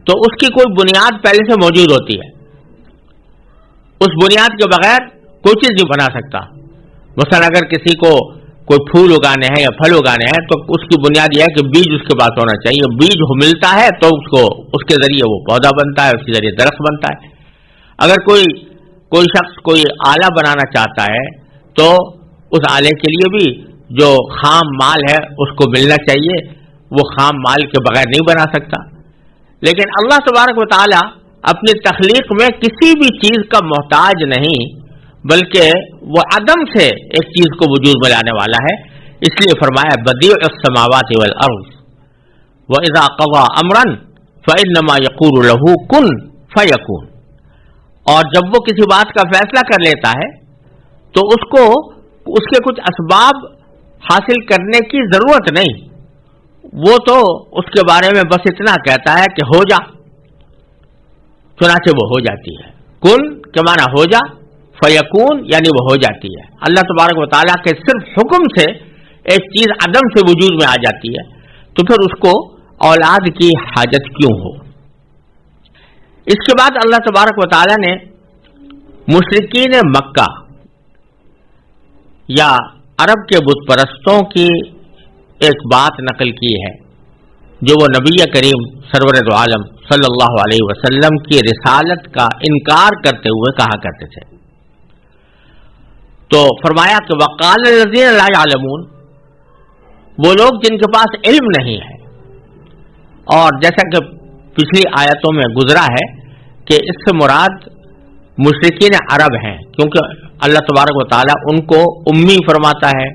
تو اس کی کوئی بنیاد پہلے سے موجود ہوتی ہے، اس بنیاد کے بغیر کوئی چیز نہیں بنا سکتا. مثلا اگر کسی کو کوئی پھول اگانے ہیں یا پھل اگانے ہیں تو اس کی بنیاد یہ ہے کہ بیج اس کے پاس ہونا چاہیے. بیج ملتا ہے تو اس کے ذریعے وہ پودا بنتا ہے، اس کے ذریعے درخت بنتا ہے. اگر کوئی شخص کوئی آلہ بنانا چاہتا ہے تو اس آلے کے لیے بھی جو خام مال ہے اس کو ملنا چاہیے، وہ خام مال کے بغیر نہیں بنا سکتا. لیکن اللہ تبارک و تعالی اپنی تخلیق میں کسی بھی چیز کا محتاج نہیں، بلکہ وہ عدم سے ایک چیز کو وجود میں لانے والا ہے. اس لیے فرمایا بدیع السماوات والارض واذا قضى امرا فانما يقول له كن فيكون. اور جب وہ کسی بات کا فیصلہ کر لیتا ہے تو اس کے کچھ اسباب حاصل کرنے کی ضرورت نہیں، وہ تو اس کے بارے میں بس اتنا کہتا ہے کہ ہو جا، چنانچہ وہ ہو جاتی ہے. کن کے معنی ہو جا، فیکون یعنی وہ ہو جاتی ہے. اللہ تبارک و تعالیٰ کے صرف حکم سے ایک چیز عدم سے وجود میں آ جاتی ہے، تو پھر اس کو اولاد کی حاجت کیوں ہو؟ اس کے بعد اللہ تبارک و تعالیٰ نے مشرکین مکہ یا عرب کے بت پرستوں کی ایک بات نقل کی ہے جو وہ نبی کریم سرور دو عالم صلی اللہ علیہ وسلم کی رسالت کا انکار کرتے ہوئے کہا کرتے تھے. تو فرمایا کہ وقال الذین لا یعلمون، وہ لوگ جن کے پاس علم نہیں ہے. اور جیسا کہ پچھلی آیتوں میں گزرا ہے کہ اس سے مراد مشرکین عرب ہیں، کیونکہ اللہ تبارک و تعالیٰ ان کو امی فرماتا ہے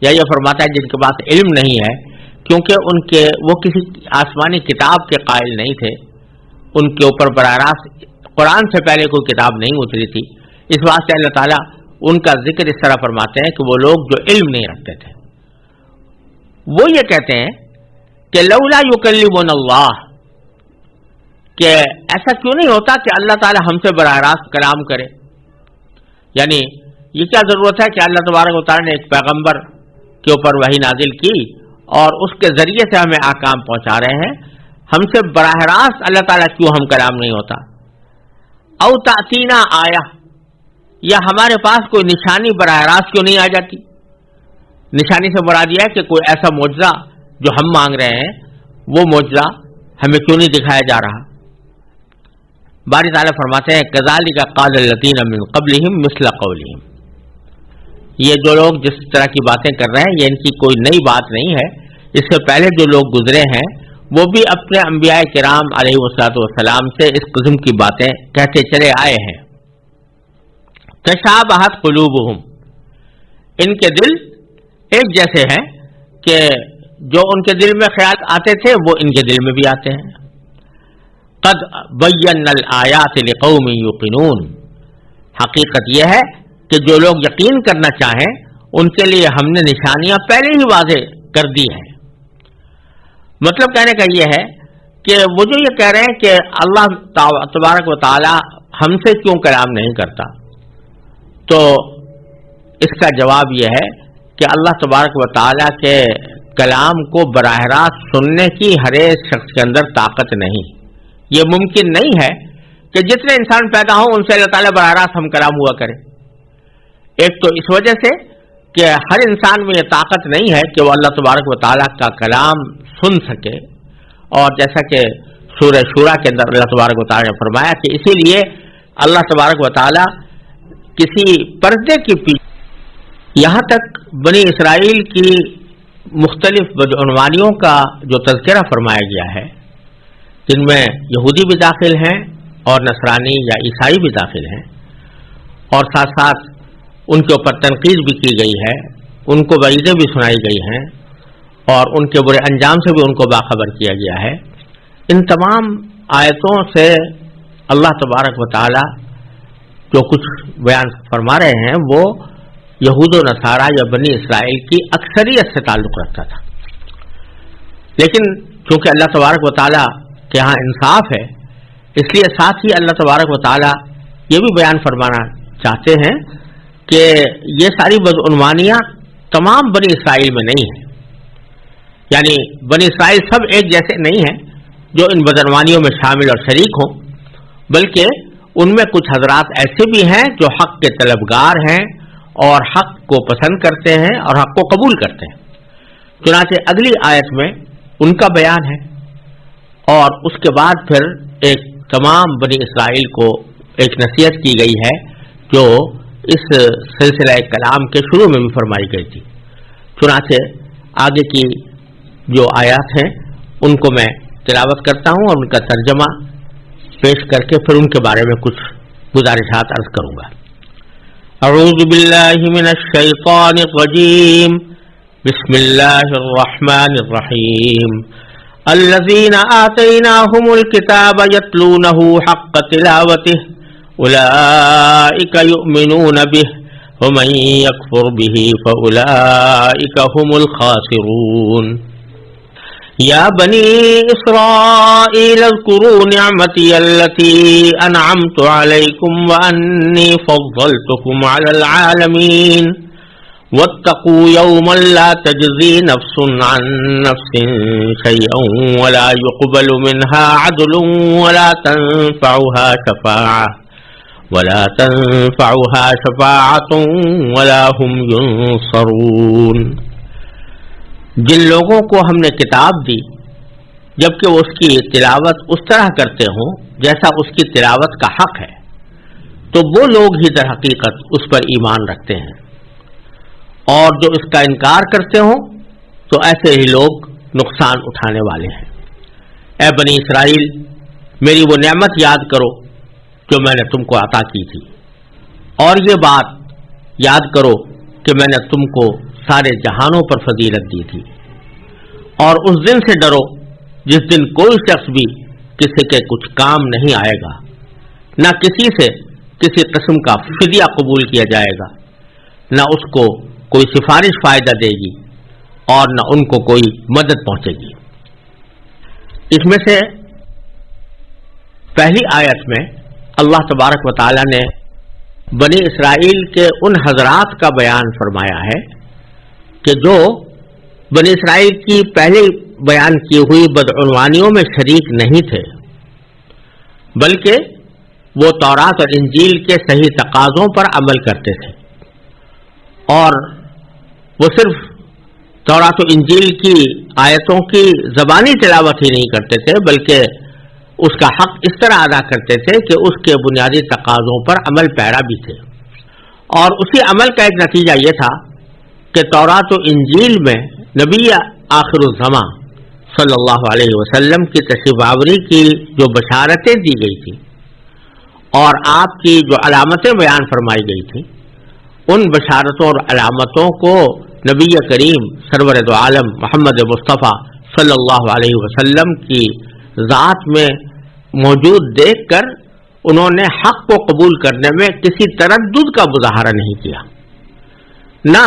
یا یہ فرماتا ہے جن کے پاس علم نہیں ہے، کیونکہ وہ کسی آسمانی کتاب کے قائل نہیں تھے، ان کے اوپر براہ راست قرآن سے پہلے کوئی کتاب نہیں اتری تھی. اس واسطے اللہ تعالیٰ ان کا ذکر اس طرح فرماتے ہیں کہ وہ لوگ جو علم نہیں رکھتے تھے، وہ یہ کہتے ہیں کہ لولا یکلمنا اللہ، کہ ایسا کیوں نہیں ہوتا کہ اللہ تعالی ہم سے براہ راست کلام کرے، یعنی یہ کیا ضرورت ہے کہ اللہ تبارک و تعالی نے ایک پیغمبر کے اوپر وحی نازل کی اور اس کے ذریعے سے ہمیں احکام پہنچا رہے ہیں، ہم سے براہ راست اللہ تعالیٰ کیوں ہم کلام نہیں ہوتا؟ او تأتینا آیا، یا ہمارے پاس کوئی نشانی براہ راست کیوں نہیں آ جاتی؟ نشانی سے مراد یہ ہے کہ کوئی ایسا معجزہ جو ہم مانگ رہے ہیں وہ معجزہ ہمیں کیوں نہیں دکھایا جا رہا؟ باری تعالیٰ فرماتے ہیں کذالک قال الذین من قبلہم مثل قولہم، یہ جو لوگ جس طرح کی باتیں کر رہے ہیں یہ ان کی کوئی نئی بات نہیں ہے، اس سے پہلے جو لوگ گزرے ہیں وہ بھی اپنے انبیاء کرام علیہ والسلام سے اس قسم کی باتیں کہتے چلے آئے ہیں۔ تشابہت قلوبہم، ان کے دل ایک جیسے ہیں کہ جو ان کے دل میں خیال آتے تھے وہ ان کے دل میں بھی آتے ہیں۔ قد بینا الآیات لقوم یوقنون، حقیقت یہ ہے کہ جو لوگ یقین کرنا چاہیں ان کے لیے ہم نے نشانیاں پہلے ہی واضح کر دی ہیں۔ مطلب کہنے کا یہ ہے کہ وہ جو یہ کہہ رہے ہیں کہ اللہ تبارک و تعالی ہم سے کیوں کلام نہیں کرتا، تو اس کا جواب یہ ہے کہ اللہ تبارک و تعالی کے کلام کو براہ راست سننے کی ہر ایک شخص کے اندر طاقت نہیں، یہ ممکن نہیں ہے کہ جتنے انسان پیدا ہوں ان سے اللہ تعالیٰ براہ راست ہم کلام ہوا کرے۔ ایک تو اس وجہ سے کہ ہر انسان میں یہ طاقت نہیں ہے کہ وہ اللہ تبارک و تعالیٰ کا کلام سن سکے، اور جیسا کہ سورہ شورا کے اندر اللہ تبارک و تعالیٰ نے فرمایا کہ اسی لیے اللہ تبارک و تعالیٰ کسی پردے کی پیچھے، یہاں تک بنی اسرائیل کی مختلف بدعنوانیوں کا جو تذکرہ فرمایا گیا ہے، جن میں یہودی بھی داخل ہیں اور نصرانی یا عیسائی بھی داخل ہیں، اور ساتھ ساتھ ان کے اوپر تنقید بھی کی گئی ہے، ان کو وعیدیں بھی سنائی گئی ہیں، اور ان کے برے انجام سے بھی ان کو باخبر کیا گیا ہے۔ ان تمام آیتوں سے اللہ تبارک و تعالی جو کچھ بیان فرما رہے ہیں وہ یہود و نصارہ یا بنی اسرائیل کی اکثریت سے تعلق رکھتا تھا، لیکن چونکہ اللہ تبارک و تعالی کے یہاں انصاف ہے، اس لیے ساتھ ہی اللہ تبارک و تعالی یہ بھی بیان فرمانا چاہتے ہیں کہ یہ ساری بدعنوانیاں تمام بنی اسرائیل میں نہیں ہیں، یعنی بنی اسرائیل سب ایک جیسے نہیں ہیں جو ان بدعنوانیوں میں شامل اور شریک ہوں، بلکہ ان میں کچھ حضرات ایسے بھی ہیں جو حق کے طلبگار ہیں اور حق کو پسند کرتے ہیں اور حق کو قبول کرتے ہیں۔ چنانچہ اگلی آیت میں ان کا بیان ہے، اور اس کے بعد پھر ایک تمام بنی اسرائیل کو ایک نصیحت کی گئی ہے جو اس سلسلہ کلام کے شروع میں بھی فرمائی گئی تھی۔ چنانچہ آگے کی جو آیات ہیں ان کو میں تلاوت کرتا ہوں اور ان کا ترجمہ پیش کر کے پھر ان کے بارے میں کچھ گزارشات عرض کروں گا۔ اعوذ باللہ من الشیطان الرجیم، بسم اللہ الرحمن الرحیم۔ الذین آتیناہم الکتاب یتلونہ حق تلاوتہ اولئک یؤمنون بہ ومن یکفر بہ فاولئک هم الخاسرون۔ یا بنی اسرائیل اذکروا نعمتی التی انعمت علیکم وانی فضلتکم علی العالمین واتقوا یوما لا تجزی نفس عن نفس شیئا ولا يقبل منها عدل ولا تنفعها شفاعة ولا هم ينصرون۔ جن لوگوں کو ہم نے کتاب دی جبکہ وہ اس کی تلاوت اس طرح کرتے ہوں جیسا اس کی تلاوت کا حق ہے، تو وہ لوگ ہی در حقیقت اس پر ایمان رکھتے ہیں، اور جو اس کا انکار کرتے ہوں تو ایسے ہی لوگ نقصان اٹھانے والے ہیں۔ اے بنی اسرائیل، میری وہ نعمت یاد کرو جو میں نے تم کو عطا کی تھی، اور یہ بات یاد کرو کہ میں نے تم کو سارے جہانوں پر فضیلت دی تھی، اور اس دن سے ڈرو جس دن کوئی شخص بھی کسی کے کچھ کام نہیں آئے گا، نہ کسی سے کسی قسم کا فدیہ قبول کیا جائے گا، نہ اس کو کوئی سفارش فائدہ دے گی، اور نہ ان کو کوئی مدد پہنچے گی۔ اس میں سے پہلی آیت میں اللہ تبارک و تعالی نے بنی اسرائیل کے ان حضرات کا بیان فرمایا ہے کہ جو بنی اسرائیل کی پہلے بیان کی ہوئی بدعنوانیوں میں شریک نہیں تھے، بلکہ وہ تورات اور انجیل کے صحیح تقاضوں پر عمل کرتے تھے، اور وہ صرف تورات و انجیل کی آیتوں کی زبانی تلاوت ہی نہیں کرتے تھے، بلکہ اس کا حق اس طرح ادا کرتے تھے کہ اس کے بنیادی تقاضوں پر عمل پیرا بھی تھے۔ اور اسی عمل کا ایک نتیجہ یہ تھا کہ تورات و انجیل میں نبی آخر الزماں صلی اللہ علیہ وسلم کی تشریف آوری کی جو بشارتیں دی گئی تھی اور آپ کی جو علامتیں بیان فرمائی گئی تھیں، ان بشارتوں اور علامتوں کو نبی کریم سرور دو عالم محمد مصطفیٰ صلی اللہ علیہ وسلم کی ذات میں موجود دیکھ کر انہوں نے حق کو قبول کرنے میں کسی تردد کا مظاہرہ نہیں کیا، نہ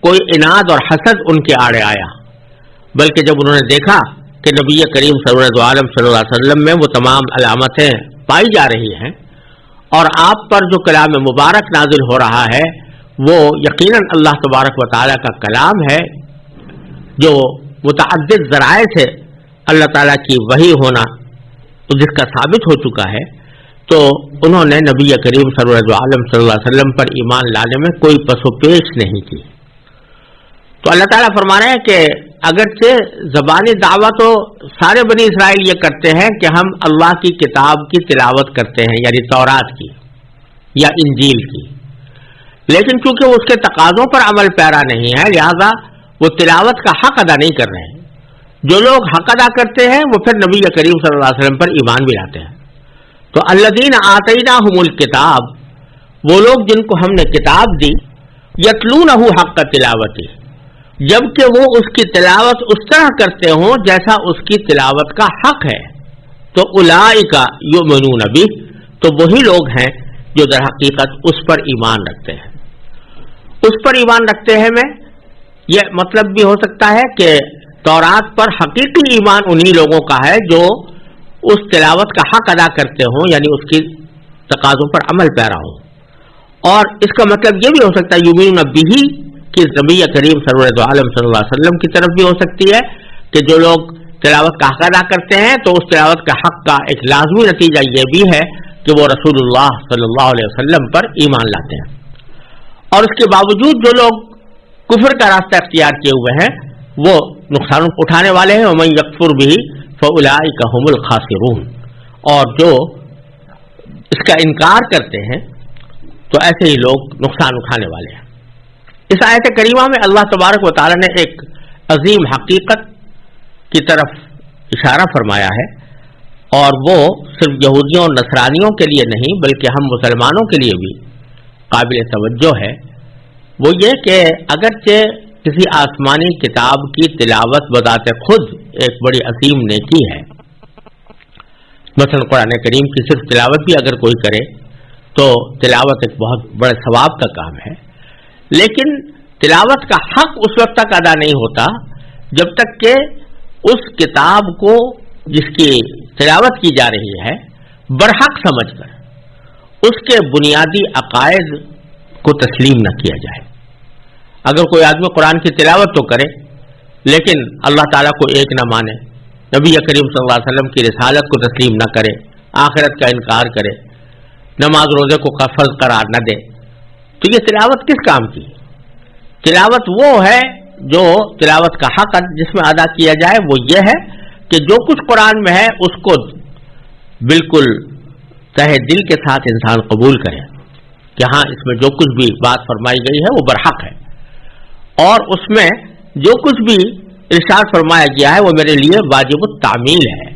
کوئی عناد اور حسد ان کے آڑے آیا، بلکہ جب انہوں نے دیکھا کہ نبی کریم سرور دو عالم صلی اللہ علیہ وسلم میں وہ تمام علامتیں پائی جا رہی ہیں اور آپ پر جو کلام مبارک نازل ہو رہا ہے وہ یقیناً اللہ تبارک و تعالیٰ کا کلام ہے، جو متعدد ذرائع سے اللہ تعالیٰ کی وحی ہونا جس کا ثابت ہو چکا ہے، تو انہوں نے نبی کریم سرور عالم صلی اللہ علیہ وسلم پر ایمان لانے میں کوئی پس و پیش نہیں کی۔ تو اللہ تعالیٰ فرما رہے ہیں کہ اگرچہ زبانی دعویٰ تو سارے بنی اسرائیل یہ کرتے ہیں کہ ہم اللہ کی کتاب کی تلاوت کرتے ہیں، یعنی تورات کی یا انجیل کی، لیکن چونکہ وہ اس کے تقاضوں پر عمل پیرا نہیں ہے، لہذا وہ تلاوت کا حق ادا نہیں کر رہے ہیں۔ جو لوگ حق ادا کرتے ہیں وہ پھر نبی کریم صلی اللہ علیہ وسلم پر ایمان بھی لاتے ہیں۔ تو الذین آتیناہم الکتاب، وہ لوگ جن کو ہم نے کتاب دی، یتلونہ حق تلاوتی، جبکہ وہ اس کی تلاوت اس طرح کرتے ہوں جیسا اس کی تلاوت کا حق ہے، تو اولئک یؤمنون بہ، تو وہی لوگ ہیں جو در حقیقت اس پر ایمان رکھتے ہیں۔ اس پر ایمان رکھتے ہیں میں یہ مطلب بھی ہو سکتا ہے کہ تورات پر حقیقی ایمان انہی لوگوں کا ہے جو اس تلاوت کا حق ادا کرتے ہوں، یعنی اس کی تقاضوں پر عمل پیرا ہوں۔ اور اس کا مطلب یہ بھی ہو سکتا ہے یؤمنون بہ کہ نبی کریم سرور دو عالم صلی اللہ علیہ وسلم کی طرف بھی ہو سکتی ہے کہ جو لوگ تلاوت کا حق ادا کرتے ہیں تو اس تلاوت کا حق کا ایک لازمی نتیجہ یہ بھی ہے کہ وہ رسول اللہ صلی اللہ علیہ وسلم پر ایمان لاتے ہیں۔ اور اس کے باوجود جو لوگ کفر کا راستہ اختیار کیے ہوئے ہیں وہ نقصان اٹھانے والے ہیں، ومن یکفر بہ فاولئک ھم الخاسرون، اور جو اس کا انکار کرتے ہیں تو ایسے ہی لوگ نقصان اٹھانے والے ہیں۔ اس آیت کریمہ میں اللہ تبارک و تعالی نے ایک عظیم حقیقت کی طرف اشارہ فرمایا ہے، اور وہ صرف یہودیوں اور نصرانیوں کے لیے نہیں بلکہ ہم مسلمانوں کے لیے بھی قابل توجہ ہے۔ وہ یہ کہ اگرچہ کسی آسمانی کتاب کی تلاوت بذات خود ایک بڑی عظیم نیکی ہے، مثلا قرآن کریم کی صرف تلاوت بھی اگر کوئی کرے تو تلاوت ایک بہت بڑے ثواب کا کام ہے، لیکن تلاوت کا حق اس وقت تک ادا نہیں ہوتا جب تک کہ اس کتاب کو جس کی تلاوت کی جا رہی ہے برحق سمجھ کر اس کے بنیادی عقائد کو تسلیم نہ کیا جائے۔ اگر کوئی آدمی قرآن کی تلاوت تو کرے لیکن اللہ تعالیٰ کو ایک نہ مانے، نبی کریم صلی اللہ علیہ وسلم کی رسالت کو تسلیم نہ کرے، آخرت کا انکار کرے، نماز روزے کو فرض قرار نہ دے، تو یہ تلاوت کس کام کی؟ تلاوت وہ ہے جو تلاوت کا حق جس میں ادا کیا جائے وہ یہ ہے کہ جو کچھ قرآن میں ہے اس کو بالکل تہہ دل کے ساتھ انسان قبول کرے کہ ہاں اس میں جو کچھ بھی بات فرمائی گئی ہے وہ برحق ہے، اور اس میں جو کچھ بھی ارشاد فرمایا گیا ہے وہ میرے لیے واجب التعمیل ہے۔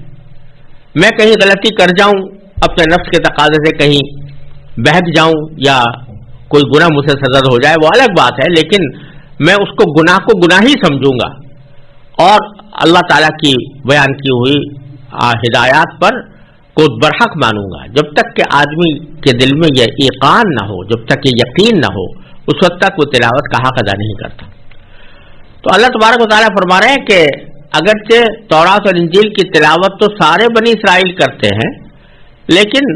میں کہیں غلطی کر جاؤں، اپنے نفس کے تقاضے سے کہیں بہک جاؤں یا کوئی گناہ مجھ سے سرزد ہو جائے وہ الگ بات ہے، لیکن میں اس کو گناہ ہی سمجھوں گا اور اللہ تعالیٰ کی بیان کی ہوئی ہدایات پر کو برحق مانوں گا۔ جب تک کہ آدمی کے دل میں یہ ایقان نہ ہو، جب تک کہ یقین نہ ہو، اس وقت تک وہ تلاوت کا حق ادا نہیں کرتا۔ تو اللہ تبارک و تعالیٰ فرما رہے ہیں کہ اگرچہ تورات اور انجیل کی تلاوت تو سارے بنی اسرائیل کرتے ہیں لیکن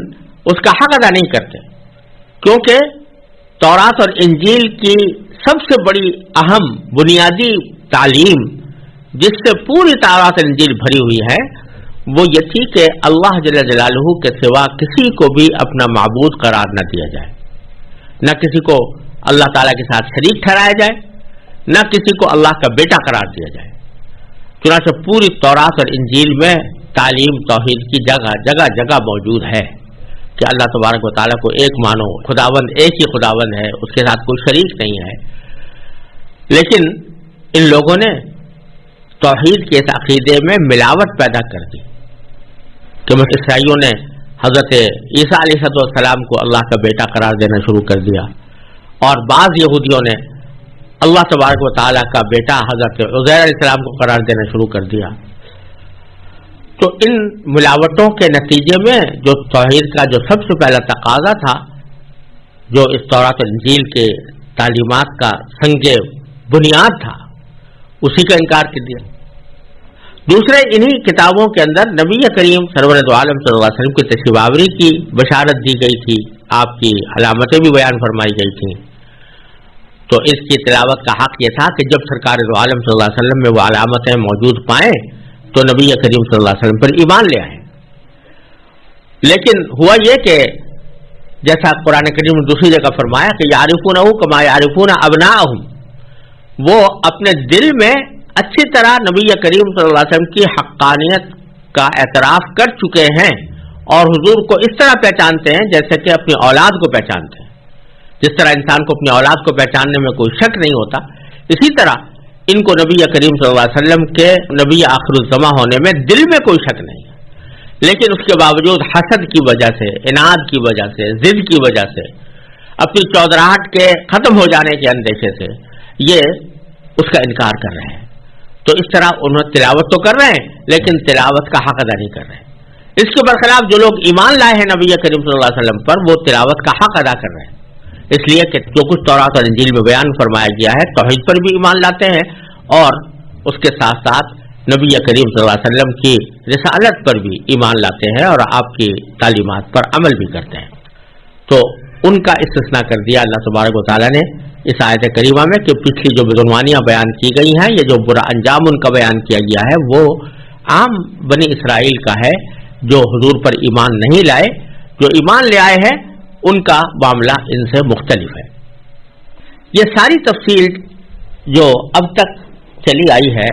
اس کا حق ادا نہیں کرتے، کیونکہ تورات اور انجیل کی سب سے بڑی اہم بنیادی تعلیم جس سے پوری تورات اور انجیل بھری ہوئی ہے وہ یہ تھی کہ اللہ جل جلالہ کے سوا کسی کو بھی اپنا معبود قرار نہ دیا جائے، نہ کسی کو اللہ تعالیٰ کے ساتھ شریک ٹھہرایا جائے، نہ کسی کو اللہ کا بیٹا قرار دیا جائے۔ چنانچہ پوری تورات اور انجیل میں تعلیم توحید کی جگہ جگہ جگہ موجود ہے کہ اللہ تبارک و تعالیٰ کو ایک مانو، خداوند ایک ہی خداوند ہے، اس کے ساتھ کوئی شریک نہیں ہے۔ لیکن ان لوگوں نے توحید کے اس عقیدے میں ملاوٹ پیدا کر دی کہ عیسائیوں نے حضرت عیسیٰ علیہ السلام کو اللہ کا بیٹا قرار دینا شروع کر دیا، اور بعض یہودیوں نے اللہ تبارک و تعالیٰ کا بیٹا حضرت عزیر علیہ السلام کو قرار دینا شروع کر دیا۔ تو ان ملاوٹوں کے نتیجے میں جو توحید کا جو سب سے پہلا تقاضا تھا، جو اس تورات اور انجیل کے تعلیمات کا سنگ بنیاد تھا، اسی کا انکار کر دیا۔ دوسرے انہی کتابوں کے اندر نبی کریم سرور دو عالم صلی اللہ علیہ وسلم کی تشریف آوری کی بشارت دی گئی تھی، آپ کی علامتیں بھی بیان فرمائی گئی تھیں۔ تو اس کی تلاوت کا حق یہ تھا کہ جب سرکار دو عالم صلی اللہ علیہ وسلم میں وہ علامتیں موجود پائیں تو نبی کریم صلی اللہ علیہ وسلم پر ایمان لے آئیں۔ لیکن ہوا یہ کہ جیسا قرآن کریم نے دوسری جگہ فرمایا کہ یعرفونہ کما یعرفون ابناءہم، وہ اپنے دل میں اچھی طرح نبی کریم صلی اللہ علیہ وسلم کی حقانیت کا اعتراف کر چکے ہیں، اور حضور کو اس طرح پہچانتے ہیں جیسے کہ اپنی اولاد کو پہچانتے ہیں۔ جس طرح انسان کو اپنی اولاد کو پہچاننے میں کوئی شک نہیں ہوتا، اسی طرح ان کو نبی کریم صلی اللہ علیہ وسلم کے نبی آخر الزماں ہونے میں دل میں کوئی شک نہیں ہے، لیکن اس کے باوجود حسد کی وجہ سے، عناد کی وجہ سے، ضد کی وجہ سے، اپنی چودراہٹ کے ختم ہو جانے کے اندیشے سے یہ اس کا انکار کر رہے ہیں۔ تو اس طرح انہوں تلاوت تو کر رہے ہیں لیکن تلاوت کا حق ادا نہیں کر رہے ہیں۔ اس کے برخلاف جو لوگ ایمان لائے ہیں نبی کریم صلی اللہ علیہ وسلم پر، وہ تلاوت کا حق ادا کر رہے ہیں، اس لیے کہ جو کچھ تورات اور انجیل میں بیان فرمایا گیا ہے توحید پر بھی ایمان لاتے ہیں، اور اس کے ساتھ ساتھ نبی کریم صلی اللہ علیہ وسلم کی رسالت پر بھی ایمان لاتے ہیں اور آپ کی تعلیمات پر عمل بھی کرتے ہیں۔ تو ان کا استثناء کر دیا اللہ تبارک و تعالیٰ نے اس آیت کریمہ میں کہ پچھلی جو بدعنوانیاں بیان کی گئی ہیں، یہ جو برا انجام ان کا بیان کیا گیا ہے وہ عام بنی اسرائیل کا ہے جو حضور پر ایمان نہیں لائے۔ جو ایمان لے آئے ہیں ان کا معاملہ ان سے مختلف ہے۔ یہ ساری تفصیل جو اب تک چلی آئی ہے،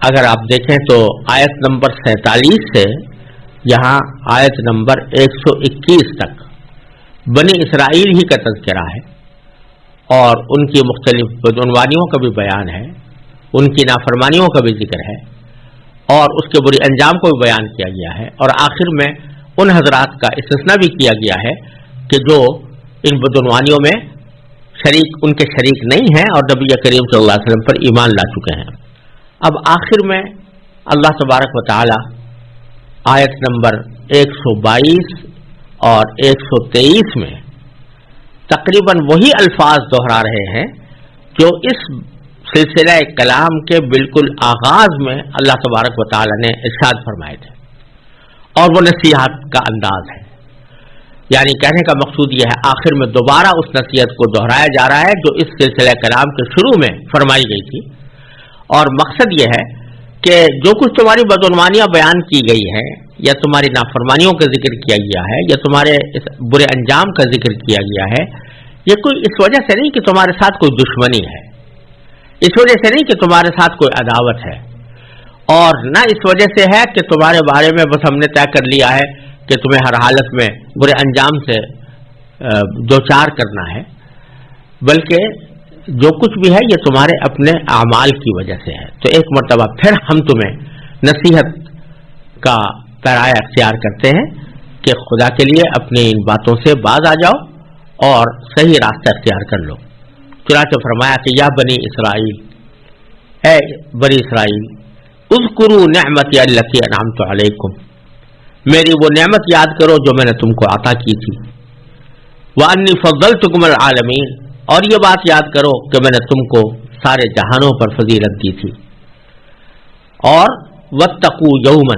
اگر آپ دیکھیں تو آیت نمبر 47 سے یہاں آیت نمبر 121 تک بنی اسرائیل ہی کا تذکرہ ہے، اور ان کی مختلف بدعنوانیوں کا بھی بیان ہے، ان کی نافرمانیوں کا بھی ذکر ہے، اور اس کے برے انجام کو بھی بیان کیا گیا ہے، اور آخر میں ان حضرات کا استثناء بھی کیا گیا ہے کہ جو ان بدعنوانیوں میں ان کے شریک نہیں ہیں اور نبی کریم صلی اللہ علیہ وسلم پر ایمان لا چکے ہیں۔ اب آخر میں اللہ تبارک و تعالی آیت نمبر 122 اور 123 میں تقریباً وہی الفاظ دہرا رہے ہیں جو اس سلسلہ کلام کے بالکل آغاز میں اللہ تبارک و تعالی نے ارشاد فرمائے تھے، اور وہ نصیحت کا انداز ہے۔ یعنی کہنے کا مقصود یہ ہے آخر میں دوبارہ اس نصیحت کو دہرایا جا رہا ہے جو اس سلسلہ کلام کے شروع میں فرمائی گئی تھی، اور مقصد یہ ہے کہ جو کچھ تمہاری بدعنوانیاں بیان کی گئی ہیں، یا تمہاری نافرمانیوں کا ذکر کیا گیا ہے، یا تمہارے اس برے انجام کا ذکر کیا گیا ہے، یہ کوئی اس وجہ سے نہیں کہ تمہارے ساتھ کوئی دشمنی ہے، اس وجہ سے نہیں کہ تمہارے ساتھ کوئی عداوت ہے، اور نہ اس وجہ سے ہے کہ تمہارے بارے میں بس ہم نے طے کر لیا ہے کہ تمہیں ہر حالت میں برے انجام سے دوچار کرنا ہے، بلکہ جو کچھ بھی ہے یہ تمہارے اپنے اعمال کی وجہ سے ہے۔ تو ایک مرتبہ پھر ہم تمہیں نصیحت کا پیرایا اختیار کرتے ہیں کہ خدا کے لیے اپنی ان باتوں سے باز آ جاؤ اور صحیح راستہ اختیار کر لو۔ چنانچہ فرمایا کہ یا بنی اسرائیل، اے بنی اسرائیل، اذکروا نعمتی التی انعمت علیکم، میری وہ نعمت یاد کرو جو میں نے تم کو عطا کی تھی، وانی فضلتکم العالمین، اور یہ بات یاد کرو کہ میں نے تم کو سارے جہانوں پر فضیلت دی تھی. اور واتقوا یوما،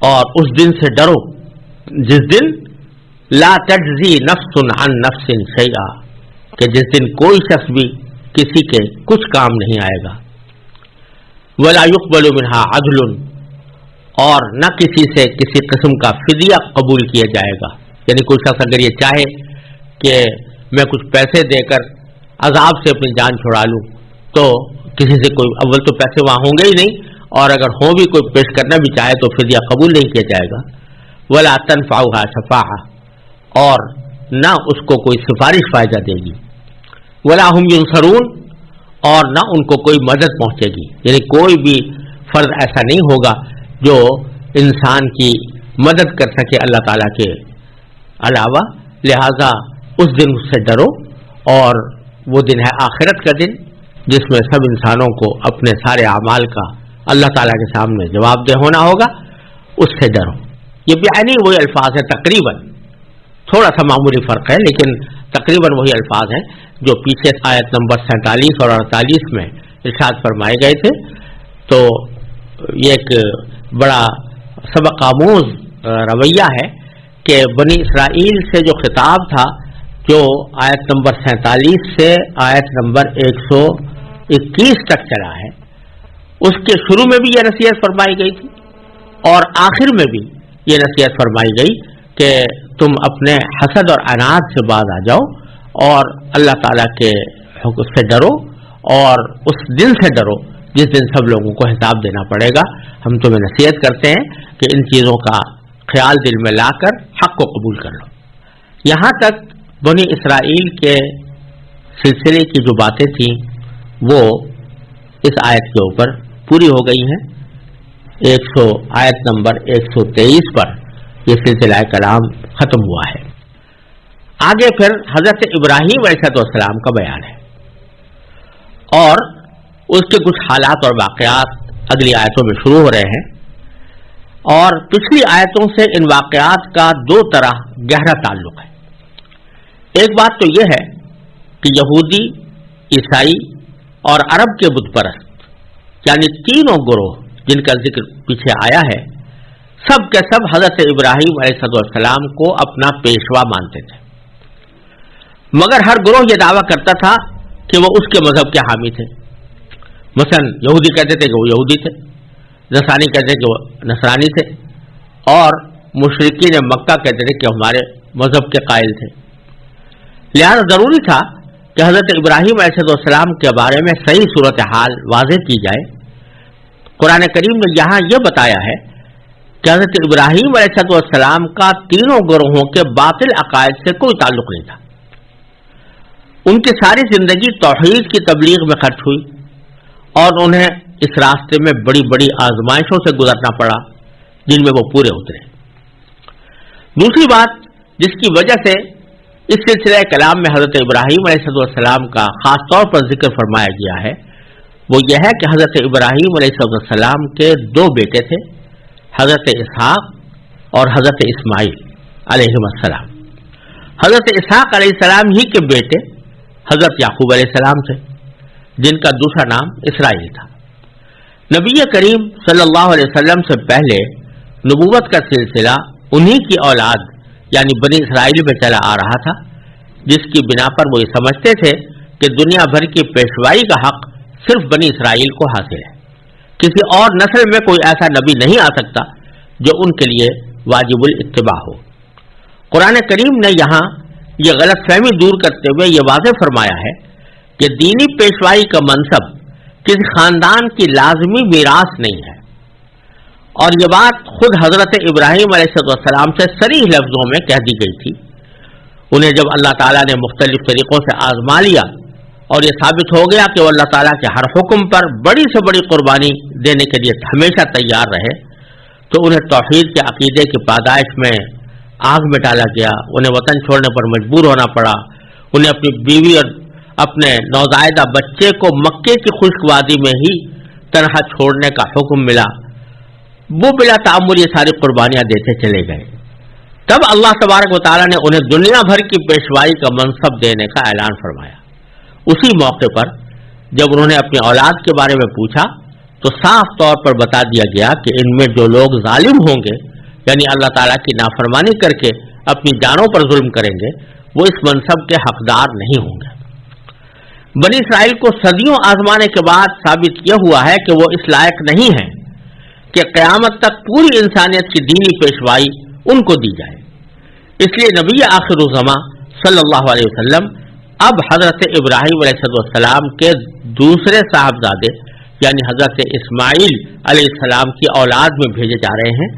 اور اس دن سے ڈرو جس دن لا تجزی نفس عن نفس شیئا، کہ جس دن کوئی شخص بھی کسی کے کچھ کام نہیں آئے گا. ولا يقبل منها عدل، اور نہ کسی سے کسی قسم کا فدیہ قبول کیا جائے گا. یعنی کوئی شخص اگر یہ چاہے کہ میں کچھ پیسے دے کر عذاب سے اپنی جان چھڑا لوں تو کسی سے کوئی، اول تو پیسے وہاں ہوں گے ہی نہیں، اور اگر ہوں بھی کوئی پیش کرنا بھی چاہے تو فدیہ قبول نہیں کیا جائے گا. ولا تنفعها شفاعہ، اور نہ اس کو کوئی سفارش فائدہ دے گی. ولا هم ينصرون، اور نہ ان کو کوئی مدد پہنچے گی. یعنی کوئی بھی فرد ایسا نہیں ہوگا جو انسان کی مدد کر سکے اللہ تعالیٰ کے علاوہ. لہذا اس دن سے ڈرو، اور وہ دن ہے آخرت کا دن جس میں سب انسانوں کو اپنے سارے اعمال کا اللہ تعالیٰ کے سامنے جواب دہ ہونا ہوگا. اس سے ڈرو. یہ بیانی وہی الفاظ ہیں، تقریباً تھوڑا سا معمولی فرق ہے لیکن تقریباً وہی الفاظ ہیں جو پیچھے آیت نمبر 47 اور 48 میں ارشاد فرمائے گئے تھے. تو یہ ایک بڑا سبق آموز رویہ ہے کہ بنی اسرائیل سے جو خطاب تھا، جو آیت نمبر 47 سے آیت نمبر 121 تک چلا ہے، اس کے شروع میں بھی یہ نصیحت فرمائی گئی تھی اور آخر میں بھی یہ نصیحت فرمائی گئی کہ تم اپنے حسد اور عناد سے باز آ جاؤ اور اللہ تعالیٰ کے حکم سے ڈرو، اور اس دن سے ڈرو جس دن سب لوگوں کو حساب دینا پڑے گا. ہم تمہیں نصیحت کرتے ہیں کہ ان چیزوں کا خیال دل میں لا کر حق کو قبول کر لو. یہاں تک بنی اسرائیل کے سلسلے کی جو باتیں تھیں وہ اس آیت کے اوپر پوری ہو گئی ہیں. آیت نمبر 123 پر یہ سلسلہ کلام ختم ہوا ہے. آگے پھر حضرت ابراہیم علیہ السلام کا بیان ہے اور اس کے کچھ حالات اور واقعات اگلی آیتوں میں شروع ہو رہے ہیں. اور پچھلی آیتوں سے ان واقعات کا دو طرح گہرا تعلق ہے. ایک بات تو یہ ہے کہ یہودی، عیسائی اور عرب کے بت پرست، یعنی تینوں گروہ جن کا ذکر پیچھے آیا ہے، سب کے سب حضرت ابراہیم علیہ السلام کو اپنا پیشوا مانتے تھے. مگر ہر گروہ یہ دعویٰ کرتا تھا کہ وہ اس کے مذہب کے حامی تھے. مثلا یہودی کہتے تھے کہ وہ یہودی تھے، نصرانی کہتے تھے کہ وہ نصرانی تھے، اور مشرکین مکہ کہتے تھے کہ ہمارے مذہب کے قائل تھے. لہذا ضروری تھا کہ حضرت ابراہیم علیہ السلام کے بارے میں صحیح صورتحال واضح کی جائے. قرآن کریم نے یہاں یہ بتایا ہے کہ حضرت ابراہیم علیہ السلام کا تینوں گروہوں کے باطل عقائد سے کوئی تعلق نہیں تھا. ان کی ساری زندگی توحید کی تبلیغ میں خرچ ہوئی اور انہیں اس راستے میں بڑی بڑی آزمائشوں سے گزرنا پڑا جن میں وہ پورے اترے. دوسری بات جس کی وجہ سے اس سلسلہ کلام میں حضرت ابراہیم علیہ السلام کا خاص طور پر ذکر فرمایا گیا ہے وہ یہ ہے کہ حضرت ابراہیم علیہ السلام کے دو بیٹے تھے، حضرت اسحاق اور حضرت اسماعیل علیہ السلام. حضرت اسحاق علیہ السلام ہی کے بیٹے حضرت یعقوب علیہ السلام تھے جن کا دوسرا نام اسرائیل تھا. نبی کریم صلی اللہ علیہ وسلم سے پہلے نبوت کا سلسلہ انہی کی اولاد یعنی بنی اسرائیل میں چلا آ رہا تھا، جس کی بنا پر وہ یہ سمجھتے تھے کہ دنیا بھر کی پیشوائی کا حق صرف بنی اسرائیل کو حاصل ہے. کسی اور نسل میں کوئی ایسا نبی نہیں آ سکتا جو ان کے لیے واجب الاتباع ہو. قرآن کریم نے یہاں یہ غلط فہمی دور کرتے ہوئے یہ واضح فرمایا ہے کہ دینی پیشوائی کا منصب کسی خاندان کی لازمی میراث نہیں ہے. اور یہ بات خود حضرت ابراہیم علیہ السلام سے صریح لفظوں میں کہہ دی گئی تھی. انہیں جب اللہ تعالیٰ نے مختلف طریقوں سے آزما لیا اور یہ ثابت ہو گیا کہ وہ اللہ تعالیٰ کے ہر حکم پر بڑی سے بڑی قربانی دینے کے لیے ہمیشہ تیار رہے، تو انہیں توحید کے عقیدے کی پاداش میں آگ میں ڈالا گیا. انہیں وطن چھوڑنے پر مجبور ہونا پڑا. انہیں اپنی بیوی اور اپنے نوزائیدہ بچے کو مکے کی خشک وادی میں ہی تنہا چھوڑنے کا حکم ملا. وہ بلا تعمل یہ ساری قربانیاں دیتے چلے گئے. تب اللہ تبارک و تعالیٰ نے انہیں دنیا بھر کی پیشوائی کا منصب دینے کا اعلان فرمایا. اسی موقع پر جب انہوں نے اپنی اولاد کے بارے میں پوچھا تو صاف طور پر بتا دیا گیا کہ ان میں جو لوگ ظالم ہوں گے، یعنی اللہ تعالیٰ کی نافرمانی کر کے اپنی جانوں پر ظلم کریں گے، وہ اس منصب کے حقدار نہیں ہوں گے۔ بنی اسرائیل کو صدیوں آزمانے کے بعد ثابت یہ ہوا ہے کہ وہ اس لائق نہیں ہیں کہ قیامت تک پوری انسانیت کی دینی پیشوائی ان کو دی جائے۔ اس لیے نبی آخر الزماں صلی اللہ علیہ وسلم اب حضرت ابراہیم علیہ السلام کے دوسرے صاحبزادے یعنی حضرت اسماعیل علیہ السلام کی اولاد میں بھیجے جا رہے ہیں،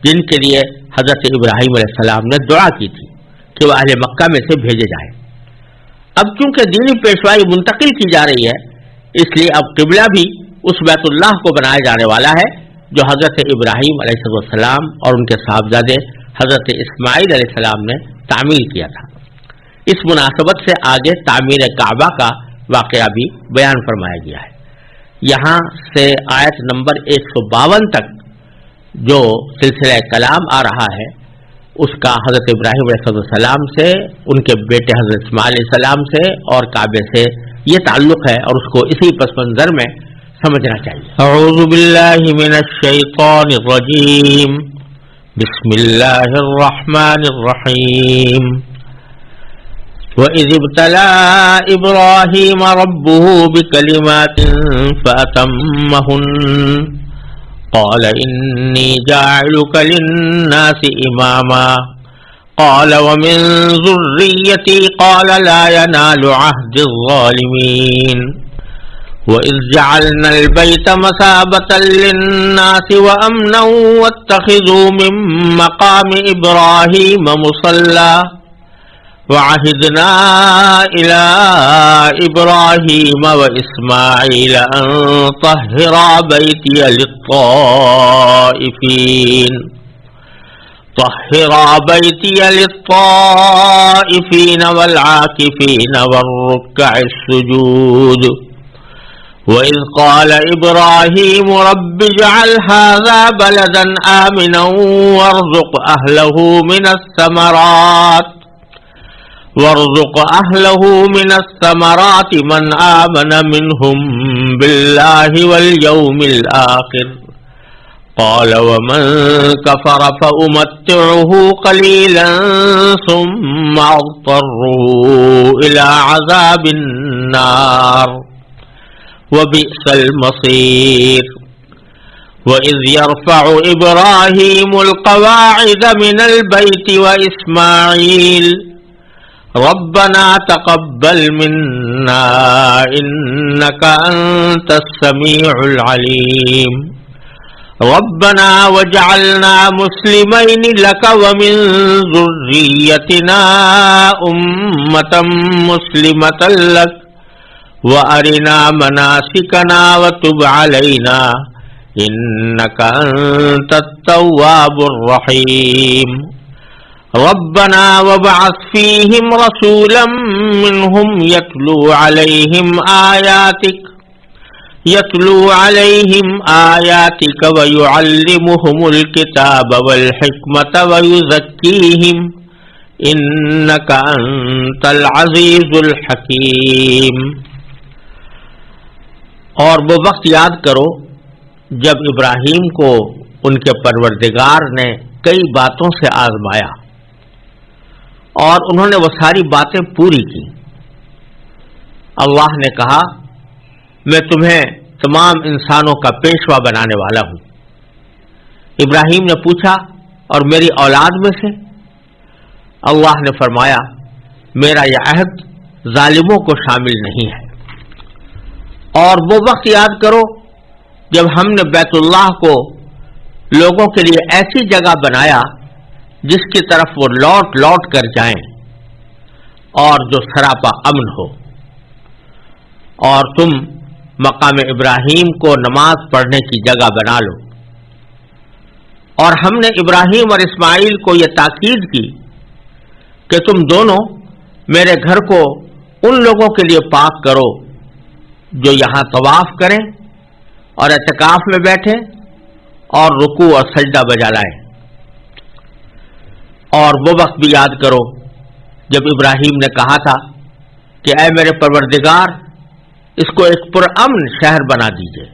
جن کے لیے حضرت ابراہیم علیہ السلام نے دعا کی تھی کہ وہ اہل مکہ میں سے بھیجے جائیں۔ اب چونکہ دینی پیشوائی منتقل کی جا رہی ہے، اس لیے اب قبلہ بھی اس بیت اللہ کو بنایا جانے والا ہے جو حضرت ابراہیم علیہ السلام اور ان کے صاحبزادے حضرت اسماعیل علیہ السلام نے تعمیر کیا تھا۔ اس مناسبت سے آگے تعمیر کعبہ کا واقعہ بھی بیان فرمایا گیا ہے۔ یہاں سے آیت نمبر 152 تک جو سلسلہ کلام آ رہا ہے، اس کا حضرت ابراہیم علیہ السلام سے، ان کے بیٹے حضرت اسماعیل علیہ السلام سے اور کعبے سے یہ تعلق ہے، اور اس کو اسی پس منظر میں سمجھنا چاہیے۔ اعوذ باللہ من الشیطان الرجیم، بسم اللہ الرحمن الرحیم۔ وَإِذِ ابْتَلَىٰ إِبْرَاهِيمَ رَبُّهُ بِكَلِمَاتٍ فَأَتَمَّهُنَّ قَالَ إِنِّي جَاعِلُكَ لِلنَّاسِ إِمَامًا قَالَ وَمِن ذُرِّيَّتِي قَالَ لَا يَنَالُ عَهْدِي الظَّالِمِينَ وَإِذْ جَعَلْنَا الْبَيْتَ مَثَابَةً لِلنَّاسِ وَأَمْنًا وَاتَّخِذُوا مِن مَّقَامِ إِبْرَاهِيمَ مُصَلًّى وعهدنا إلى إبراهيم وإسماعيل أن طهرا بيتي للطائفين والعاكفين والركع السجود وإذ قال إبراهيم رب اجعل هذا بلدا آمنا وارزق أهله من الثمرات من آمن منهم بالله واليوم الآخر قال ومن كفر فأمتعه قليلا ثم أضطره إلى عذاب النار وبئس المصير وإذ يرفع إبراهيم القواعد من البيت وإسماعيل ربنا تقبل منا إنك أنت السميع العليم ربنا واجعلنا مسلمين لك ومن ذريتنا أمة مسلمة لك وأرنا مناسكنا وتب علينا إنك أنت التواب الرحيم ربنا وابعث فيهم رسولا منهم يتلو عليهم آياتك ويعلمهم الكتاب والحكمة ويزكيهم إنك أنت العزيز الحكيم۔ اور وہ وقت یاد کرو جب ابراہیم کو ان کے پروردگار نے کئی باتوں سے آزمایا اور انہوں نے وہ ساری باتیں پوری کی۔ اللہ نے کہا میں تمہیں تمام انسانوں کا پیشوا بنانے والا ہوں۔ ابراہیم نے پوچھا اور میری اولاد میں سے؟ اللہ نے فرمایا میرا یہ عہد ظالموں کو شامل نہیں ہے۔ اور وہ وقت یاد کرو جب ہم نے بیت اللہ کو لوگوں کے لیے ایسی جگہ بنایا جس کی طرف وہ لوٹ لوٹ کر جائیں اور جو سراپا امن ہو، اور تم مقام ابراہیم کو نماز پڑھنے کی جگہ بنا لو۔ اور ہم نے ابراہیم اور اسماعیل کو یہ تاکید کی کہ تم دونوں میرے گھر کو ان لوگوں کے لیے پاک کرو جو یہاں طواف کریں اور اعتکاف میں بیٹھیں اور رکوع اور سجدہ بجا لائیں۔ اور وہ وقت بھی یاد کرو جب ابراہیم نے کہا تھا کہ اے میرے پروردگار اس کو ایک پرامن شہر بنا دیجئے،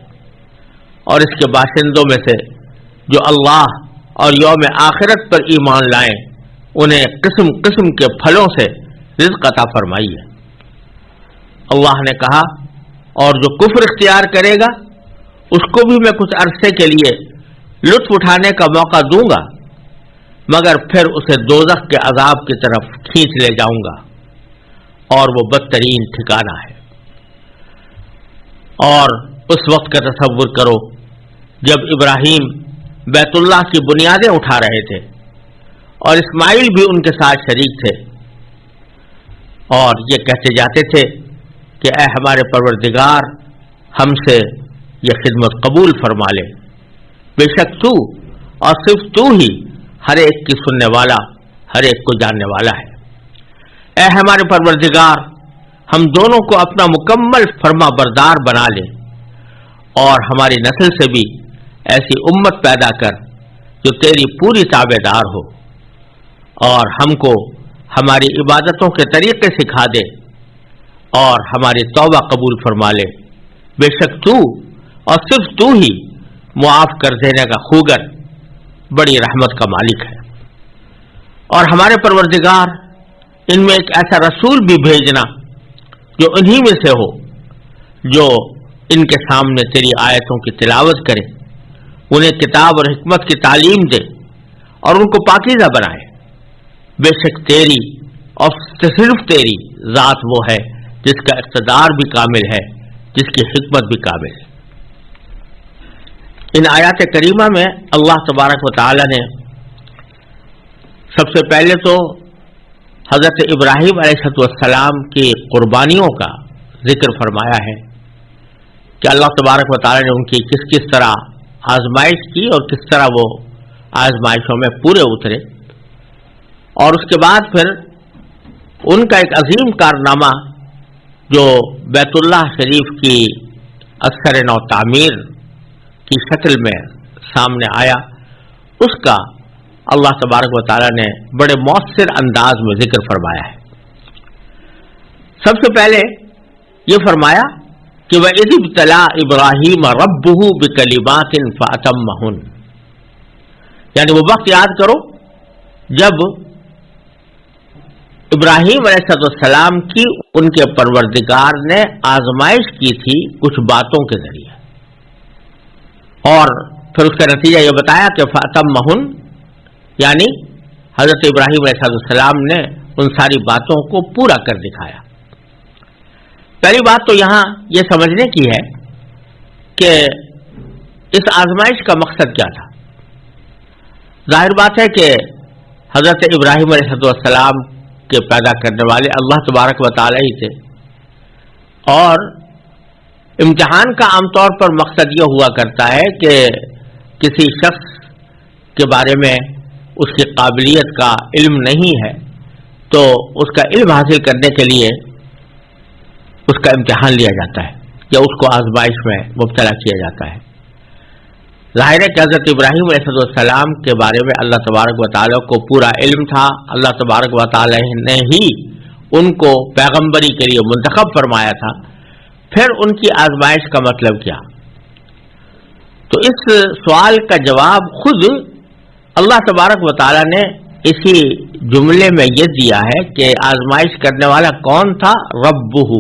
اور اس کے باشندوں میں سے جو اللہ اور یوم آخرت پر ایمان لائیں انہیں قسم قسم کے پھلوں سے رزق عطا فرمائیے۔ اللہ نے کہا اور جو کفر اختیار کرے گا اس کو بھی میں کچھ عرصے کے لیے لطف اٹھانے کا موقع دوں گا، مگر پھر اسے دوزخ کے عذاب کی طرف کھینچ لے جاؤں گا، اور وہ بدترین ٹھکانہ ہے۔ اور اس وقت کا تصور کرو جب ابراہیم بیت اللہ کی بنیادیں اٹھا رہے تھے اور اسماعیل بھی ان کے ساتھ شریک تھے، اور یہ کہتے جاتے تھے کہ اے ہمارے پروردگار ہم سے یہ خدمت قبول فرما لے، بے شک تو اور صرف تو ہی ہر ایک کی سننے والا، ہر ایک کو جاننے والا ہے۔ اے ہمارے پروردگار ہم دونوں کو اپنا مکمل فرما بردار بنا لے، اور ہماری نسل سے بھی ایسی امت پیدا کر جو تیری پوری تابع دار ہو، اور ہم کو ہماری عبادتوں کے طریقے سکھا دے، اور ہماری توبہ قبول فرما لے، بے شک تو اور صرف تو ہی معاف کر دینے کا خوگر، بڑی رحمت کا مالک ہے۔ اور ہمارے پروردگار ان میں ایک ایسا رسول بھی بھیجنا جو انہی میں سے ہو، جو ان کے سامنے تیری آیتوں کی تلاوت کرے، انہیں کتاب اور حکمت کی تعلیم دے، اور ان کو پاکیزہ بنائے۔ بے شک تیری اور صرف تیری ذات وہ ہے جس کا اقتدار بھی کامل ہے، جس کی حکمت بھی کامل ہے۔ ان آیات کریمہ میں اللہ تبارک و تعالی نے سب سے پہلے تو حضرت ابراہیم علیہ السلام کی قربانیوں کا ذکر فرمایا ہے کہ اللہ تبارک و تعالی نے ان کی کس کس طرح آزمائش کی اور کس طرح وہ آزمائشوں میں پورے اترے، اور اس کے بعد پھر ان کا ایک عظیم کارنامہ جو بیت اللہ شریف کی اثر نو تعمیر کی شکل میں سامنے آیا، اس کا اللہ تبارک و تعالی نے بڑے مؤثر انداز میں ذکر فرمایا ہے۔ سب سے پہلے یہ فرمایا کہ وَإِذِ ابْتَلَىٰ إِبْرَاهِيمَ رَبُّهُ بِكَلِمَاتٍ فَأَتَمَّهُنَّ، یعنی وہ وقت یاد کرو جب ابراہیم علیہ السلام کی ان کے پروردگار نے آزمائش کی تھی کچھ باتوں کے ذریعے، اور پھر اس کا نتیجہ یہ بتایا کہ فَأَتَمَّهُنَّ، یعنی حضرت ابراہیم علیہ السلام نے ان ساری باتوں کو پورا کر دکھایا۔ پہلی بات تو یہاں یہ سمجھنے کی ہے کہ اس آزمائش کا مقصد کیا تھا۔ ظاہر بات ہے کہ حضرت ابراہیم علیہ السلام کے پیدا کرنے والے اللہ تبارک و تعالی ہی تھے، اور امتحان کا عام طور پر مقصد یہ ہوا کرتا ہے کہ کسی شخص کے بارے میں اس کی قابلیت کا علم نہیں ہے تو اس کا علم حاصل کرنے کے لیے اس کا امتحان لیا جاتا ہے یا اس کو آزمائش میں مبتلا کیا جاتا ہے۔ ظاہر ہے کہ حضرت ابراہیم علیہ السلام کے بارے میں اللہ تبارک و تعالیٰ کو پورا علم تھا، اللہ تبارک و تعالیٰ نے ہی ان کو پیغمبری کے لیے منتخب فرمایا تھا، پھر ان کی آزمائش کا مطلب کیا؟ تو اس سوال کا جواب خود اللہ تبارک و تعالیٰ نے اسی جملے میں یہ دیا ہے کہ آزمائش کرنے والا کون تھا؟ ربہ،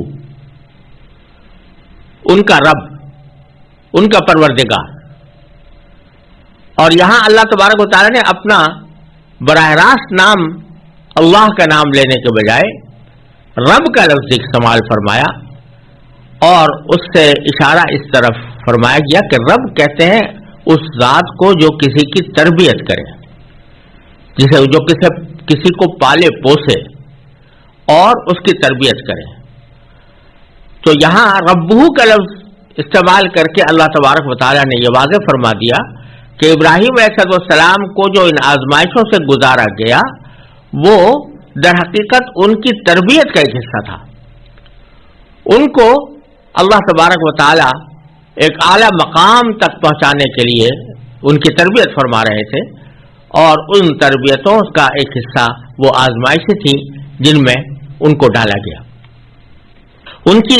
ان کا رب، ان کا پروردگار۔ اور یہاں اللہ تبارک و تعالیٰ نے اپنا براہ راست نام اللہ کا نام لینے کے بجائے رب کا لفظ استعمال فرمایا، اور اس سے اشارہ اس طرف فرمایا گیا کہ رب کہتے ہیں اس ذات کو جو کسی کی تربیت کرے، جسے جو کسی کو پالے پوسے اور اس کی تربیت کرے۔ تو یہاں ربہ کا لفظ استعمال کر کے اللہ تبارک و تعالیٰ نے یہ واضح فرما دیا کہ ابراہیم علیہ السلام کو جو ان آزمائشوں سے گزارا گیا وہ در حقیقت ان کی تربیت کا ایک حصہ تھا۔ ان کو اللہ تبارک و تعالیٰ ایک اعلیٰ مقام تک پہنچانے کے لیے ان کی تربیت فرما رہے تھے، اور ان تربیتوں کا ایک حصہ وہ آزمائشیں تھیں جن میں ان کو ڈالا گیا۔ ان کی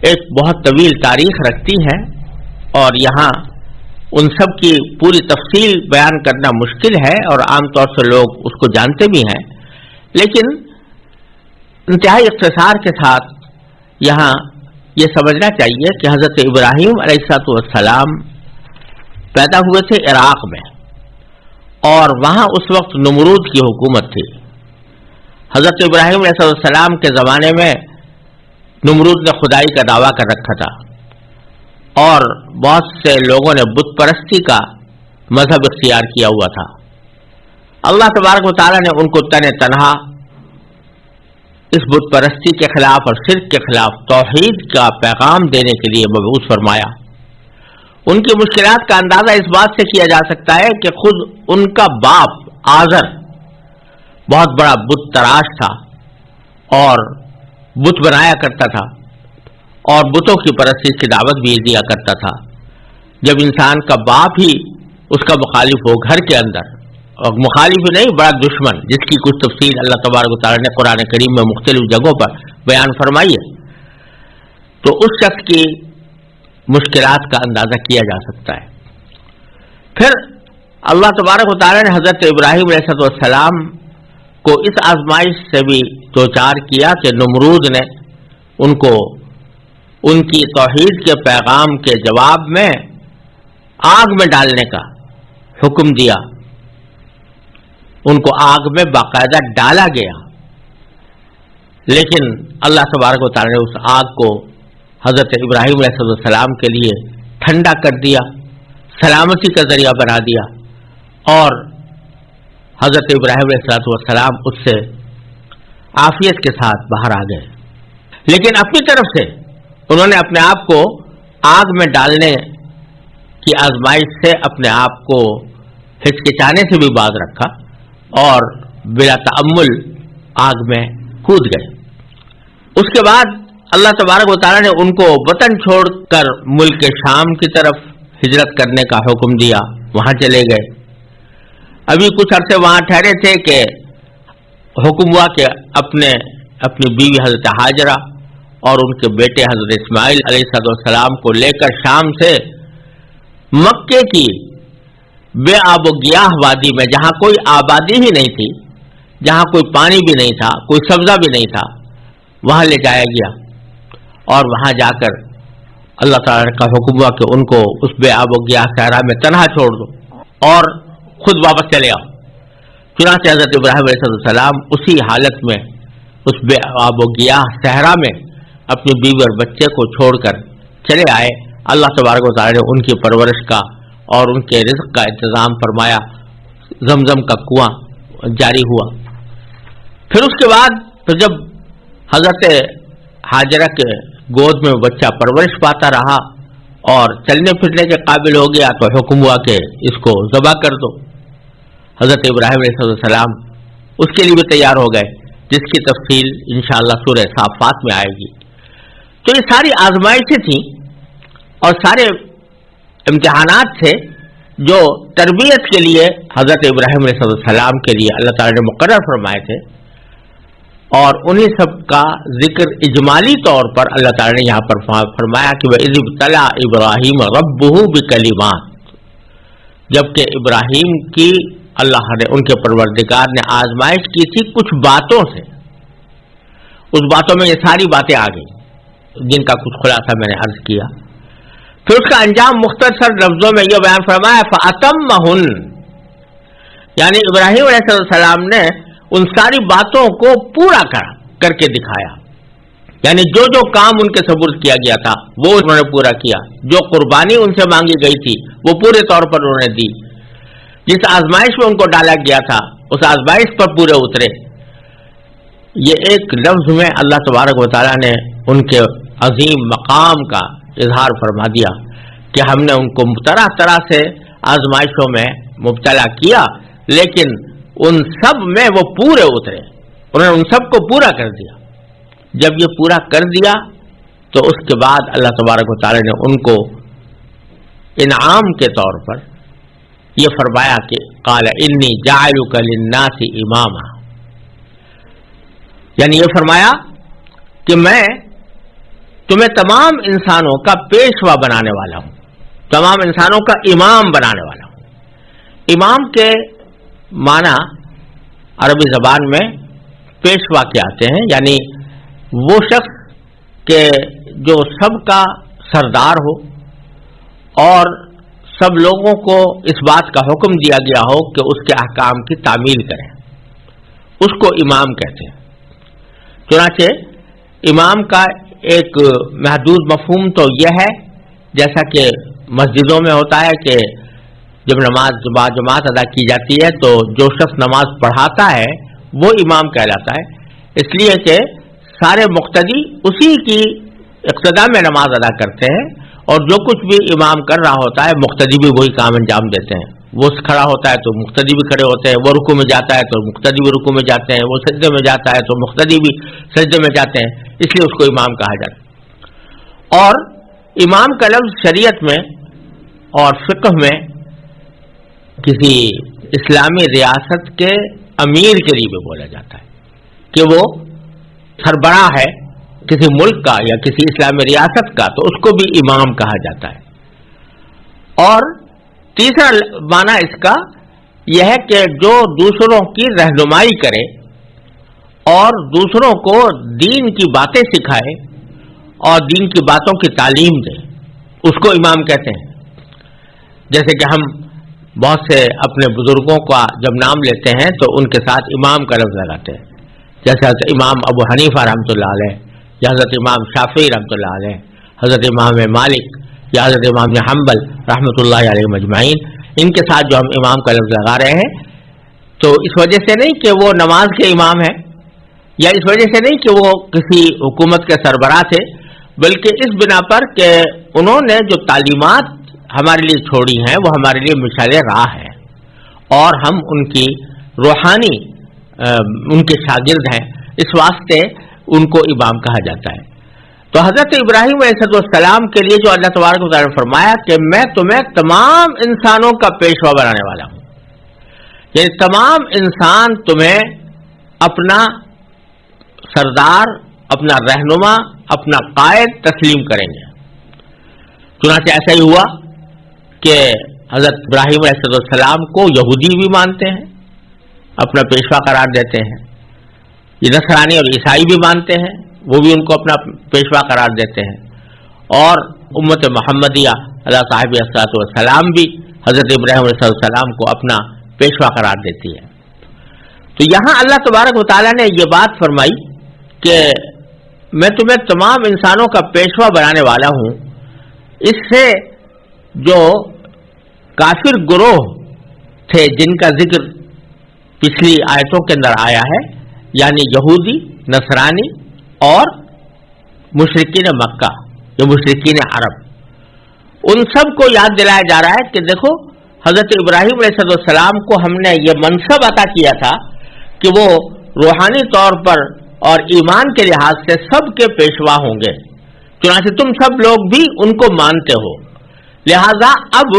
ایک بہت طویل تاریخ رکھتی ہے اور یہاں ان سب کی پوری تفصیل بیان کرنا مشکل ہے اور عام طور سے لوگ اس کو جانتے بھی ہیں، لیکن انتہائی اختصار کے ساتھ یہاں یہ سمجھنا چاہیے کہ حضرت ابراہیم علیہ السلام پیدا ہوئے تھے عراق میں، اور وہاں اس وقت نمرود کی حکومت تھی۔ حضرت ابراہیم علیہ السلام کے زمانے میں نمرود نے خدائی کا دعویٰ کر رکھا تھا اور بہت سے لوگوں نے بت پرستی کا مذہب اختیار کیا ہوا تھا۔ اللہ تبارک و تعالیٰ نے ان کو تنہا اس بت پرستی کے خلاف اور شرک کے خلاف توحید کا پیغام دینے کے لیے مبعوث فرمایا۔ ان کی مشکلات کا اندازہ اس بات سے کیا جا سکتا ہے کہ خود ان کا باپ آزر بہت بڑا بت تراش تھا اور بت بنایا کرتا تھا اور بتوں کی پرستی کی دعوت بھی دیا کرتا تھا۔ جب انسان کا باپ ہی اس کا مخالف ہو گھر کے اندر، اور مخالف ہی نہیں بڑا دشمن، جس کی کچھ تفصیل اللہ تبارک و تعالیٰ نے قرآن کریم میں مختلف جگہوں پر بیان فرمائی ہے، تو اس شخص کی مشکلات کا اندازہ کیا جا سکتا ہے۔ پھر اللہ تبارک و تعالیٰ نے حضرت ابراہیم علیہ السلام کو اس آزمائش سے بھی دوچار کیا کہ نمرود نے ان کو ان کی توحید کے پیغام کے جواب میں آگ میں ڈالنے کا حکم دیا۔ ان کو آگ میں باقاعدہ ڈالا گیا، لیکن اللہ تبارک و تعالیٰ نے اس آگ کو حضرت ابراہیم علیہ السلام کے لیے ٹھنڈا کر دیا، سلامتی کا ذریعہ بنا دیا، اور حضرت ابراہیم علیہ السلام اس سے عافیت کے ساتھ باہر آ گئے۔ لیکن اپنی طرف سے انہوں نے اپنے آپ کو آگ میں ڈالنے کی آزمائش سے اپنے آپ کو ہچکچانے سے بھی باز رکھا اور بلا تأمل آگ میں کود گئے۔ اس کے بعد اللہ تبارک و تعالیٰ نے ان کو وطن چھوڑ کر ملک شام کی طرف ہجرت کرنے کا حکم دیا، وہاں چلے گئے۔ ابھی کچھ عرصے وہاں ٹھہرے تھے کہ حکم ہوا کہ اپنی بیوی حضرت ہاجرہ اور ان کے بیٹے حضرت اسماعیل علیہ السلام کو لے کر شام سے مکے کی بے آب و گیاہ وادی میں، جہاں کوئی آبادی ہی نہیں تھی، جہاں کوئی پانی بھی نہیں تھا، کوئی سبزہ بھی نہیں تھا، وہاں لے جایا گیا، اور وہاں جا کر اللہ تعالیٰ کا حکم ہوا کہ ان کو اس بے آب و گیاہ صحرا میں تنہا چھوڑ دو اور خود واپس چلے آؤ۔ چنانچہ حضرت ابراہیم علیہ السلام اسی حالت میں اس بے آب و گیاہ صحرا میں اپنی بیوی اور بچے کو چھوڑ کر چلے آئے۔ اللہ تبارک و تعالیٰ نے ان کی پرورش کا اور ان کے رزق کا انتظام فرمایا، زمزم کا کنواں جاری ہوا۔ پھر اس کے بعد جب حضرت ہاجرہ کے گود میں بچہ پرورش پاتا رہا اور چلنے پھرنے کے قابل ہو گیا تو حکم ہوا کہ اس کو ذبح کر دو۔ حضرت ابراہیم علیہ السلام اس کے لیے بھی تیار ہو گئے، جس کی تفصیل انشاءاللہ سورہ صافات میں آئے گی۔ تو یہ ساری آزمائشیں تھیں اور سارے امتحانات تھے جو تربیت کے لیے حضرت ابراہیم علیہ السلام کے لیے اللہ تعالیٰ نے مقرر فرمائے تھے، اور انہی سب کا ذکر اجمالی طور پر اللہ تعالیٰ نے یہاں پر فرمایا کہ وَإِذِ ابْتَلَىٰ إِبْرَاهِيمَ رَبُّهُ بِكَلِمَاتٍ، جبکہ ابراہیم کی اللہ نے، ان کے پروردگار نے آزمائش کی تھی کچھ باتوں سے۔ اس باتوں میں یہ ساری باتیں آ گئی جن کا کچھ خلاصہ میں نے عرض کیا۔ پھر اس کا انجام مختصر لفظوں میں یہ بیان فرمایا فَأَتَمَّهُنَّ، یعنی ابراہیم علیہ السلام نے ان ساری باتوں کو پورا کر کے دکھایا، یعنی جو جو کام ان کے سپرد کیا گیا تھا وہ انہوں نے پورا کیا، جو قربانی ان سے مانگی گئی تھی وہ پورے طور پر انہوں نے دی، جس آزمائش میں ان کو ڈالا گیا تھا اس آزمائش پر پورے اترے۔ یہ ایک لفظ میں اللہ تبارک و تعالیٰ نے ان کے عظیم مقام کا اظہار فرما دیا کہ ہم نے ان کو طرح طرح سے آزمائشوں میں مبتلا کیا، لیکن ان سب میں وہ پورے اترے، انہوں نے ان سب کو پورا کر دیا۔ جب یہ پورا کر دیا تو اس کے بعد اللہ تبارک و تعالیٰ نے ان کو انعام کے طور پر یہ فرمایا کہ قال انی جاعلک للناس اماما، یعنی یہ فرمایا کہ میں تمہیں تمام انسانوں کا پیشوا بنانے والا ہوں، تمام انسانوں کا امام بنانے والا ہوں۔ امام کے معنی عربی زبان میں پیشوا کے آتے ہیں، یعنی وہ شخص کہ جو سب کا سردار ہو اور سب لوگوں کو اس بات کا حکم دیا گیا ہو کہ اس کے احکام کی تعمیل کریں، اس کو امام کہتے ہیں۔ چنانچہ امام کا ایک محدود مفہوم تو یہ ہے، جیسا کہ مسجدوں میں ہوتا ہے کہ جب نماز جماعت ادا کی جاتی ہے تو جو شخص نماز پڑھاتا ہے وہ امام کہلاتا ہے، اس لیے کہ سارے مقتدی اسی کی اقتداء میں نماز ادا کرتے ہیں، اور جو کچھ بھی امام کر رہا ہوتا ہے مقتدی بھی وہی کام انجام دیتے ہیں۔ وہ کھڑا ہوتا ہے تو مقتدی بھی کھڑے ہوتے ہیں، وہ رکوع میں جاتا ہے تو مقتدی بھی رکوع میں جاتے ہیں، وہ سجدے میں جاتا ہے تو مقتدی بھی سجدے میں جاتے ہیں، اس لیے اس کو امام کہا جاتا ہے۔ اور امام کا لفظ شریعت میں اور فقہ میں کسی اسلامی ریاست کے امیر کے لیے بھی بولا جاتا ہے کہ وہ سربراہ ہے کسی ملک کا یا کسی اسلامی ریاست کا، تو اس کو بھی امام کہا جاتا ہے۔ اور تیسرا معنی اس کا یہ ہے کہ جو دوسروں کی رہنمائی کرے اور دوسروں کو دین کی باتیں سکھائے اور دین کی باتوں کی تعلیم دے، اس کو امام کہتے ہیں۔ جیسے کہ ہم بہت سے اپنے بزرگوں کا جب نام لیتے ہیں تو ان کے ساتھ امام کا لفظ لگاتے ہیں، جیسے حضرت امام ابو حنیفہ رحمۃ اللہ علیہ، یا حضرت امام شافعی رحمۃ اللہ علیہ، حضرت امام مالک یا حضرت امام حنبل رحمۃ اللہ علیہ مجمعین، ان کے ساتھ جو ہم امام کا لفظ لگا رہے ہیں تو اس وجہ سے نہیں کہ وہ نماز کے امام ہیں، یا اس وجہ سے نہیں کہ وہ کسی حکومت کے سربراہ تھے، بلکہ اس بنا پر کہ انہوں نے جو تعلیمات ہمارے لیے چھوڑی ہیں وہ ہمارے لیے مشعل راہ ہے، اور ہم ان کی روحانی ان کے شاگرد ہیں، اس واسطے ان کو امام کہا جاتا ہے۔ تو حضرت ابراہیم علیہ السلام کے لیے جو اللہ تبارک و تعالیٰ نے فرمایا کہ میں تمہیں تمام انسانوں کا پیشوا بنانے والا ہوں، یعنی تمام انسان تمہیں اپنا سردار، اپنا رہنما، اپنا قائد تسلیم کریں گے۔ چنانچہ ایسا ہی ہوا کہ حضرت ابراہیم علیہ السلام کو یہودی بھی مانتے ہیں، اپنا پیشوا قرار دیتے ہیں، یہ نصرانی اور عیسائی بھی مانتے ہیں، وہ بھی ان کو اپنا پیشوا قرار دیتے ہیں، اور امت محمدیہ علیہ صاحب السلام بھی حضرت ابراہیم علیہ السلام کو اپنا پیشوا قرار دیتی ہے۔ تو یہاں اللہ تبارک و تعالیٰ نے یہ بات فرمائی کہ میں تمہیں تمام انسانوں کا پیشوا بنانے والا ہوں، اس سے جو کافر گروہ تھے جن کا ذکر پچھلی آیتوں کے اندر آیا ہے، یعنی یہودی، نصرانی اور مشرکین مکہ یا مشرکین عرب، ان سب کو یاد دلایا جا رہا ہے کہ دیکھو حضرت ابراہیم علیہ السلام کو ہم نے یہ منصب عطا کیا تھا کہ وہ روحانی طور پر اور ایمان کے لحاظ سے سب کے پیشوا ہوں گے، چنانچہ تم سب لوگ بھی ان کو مانتے ہو، لہذا اب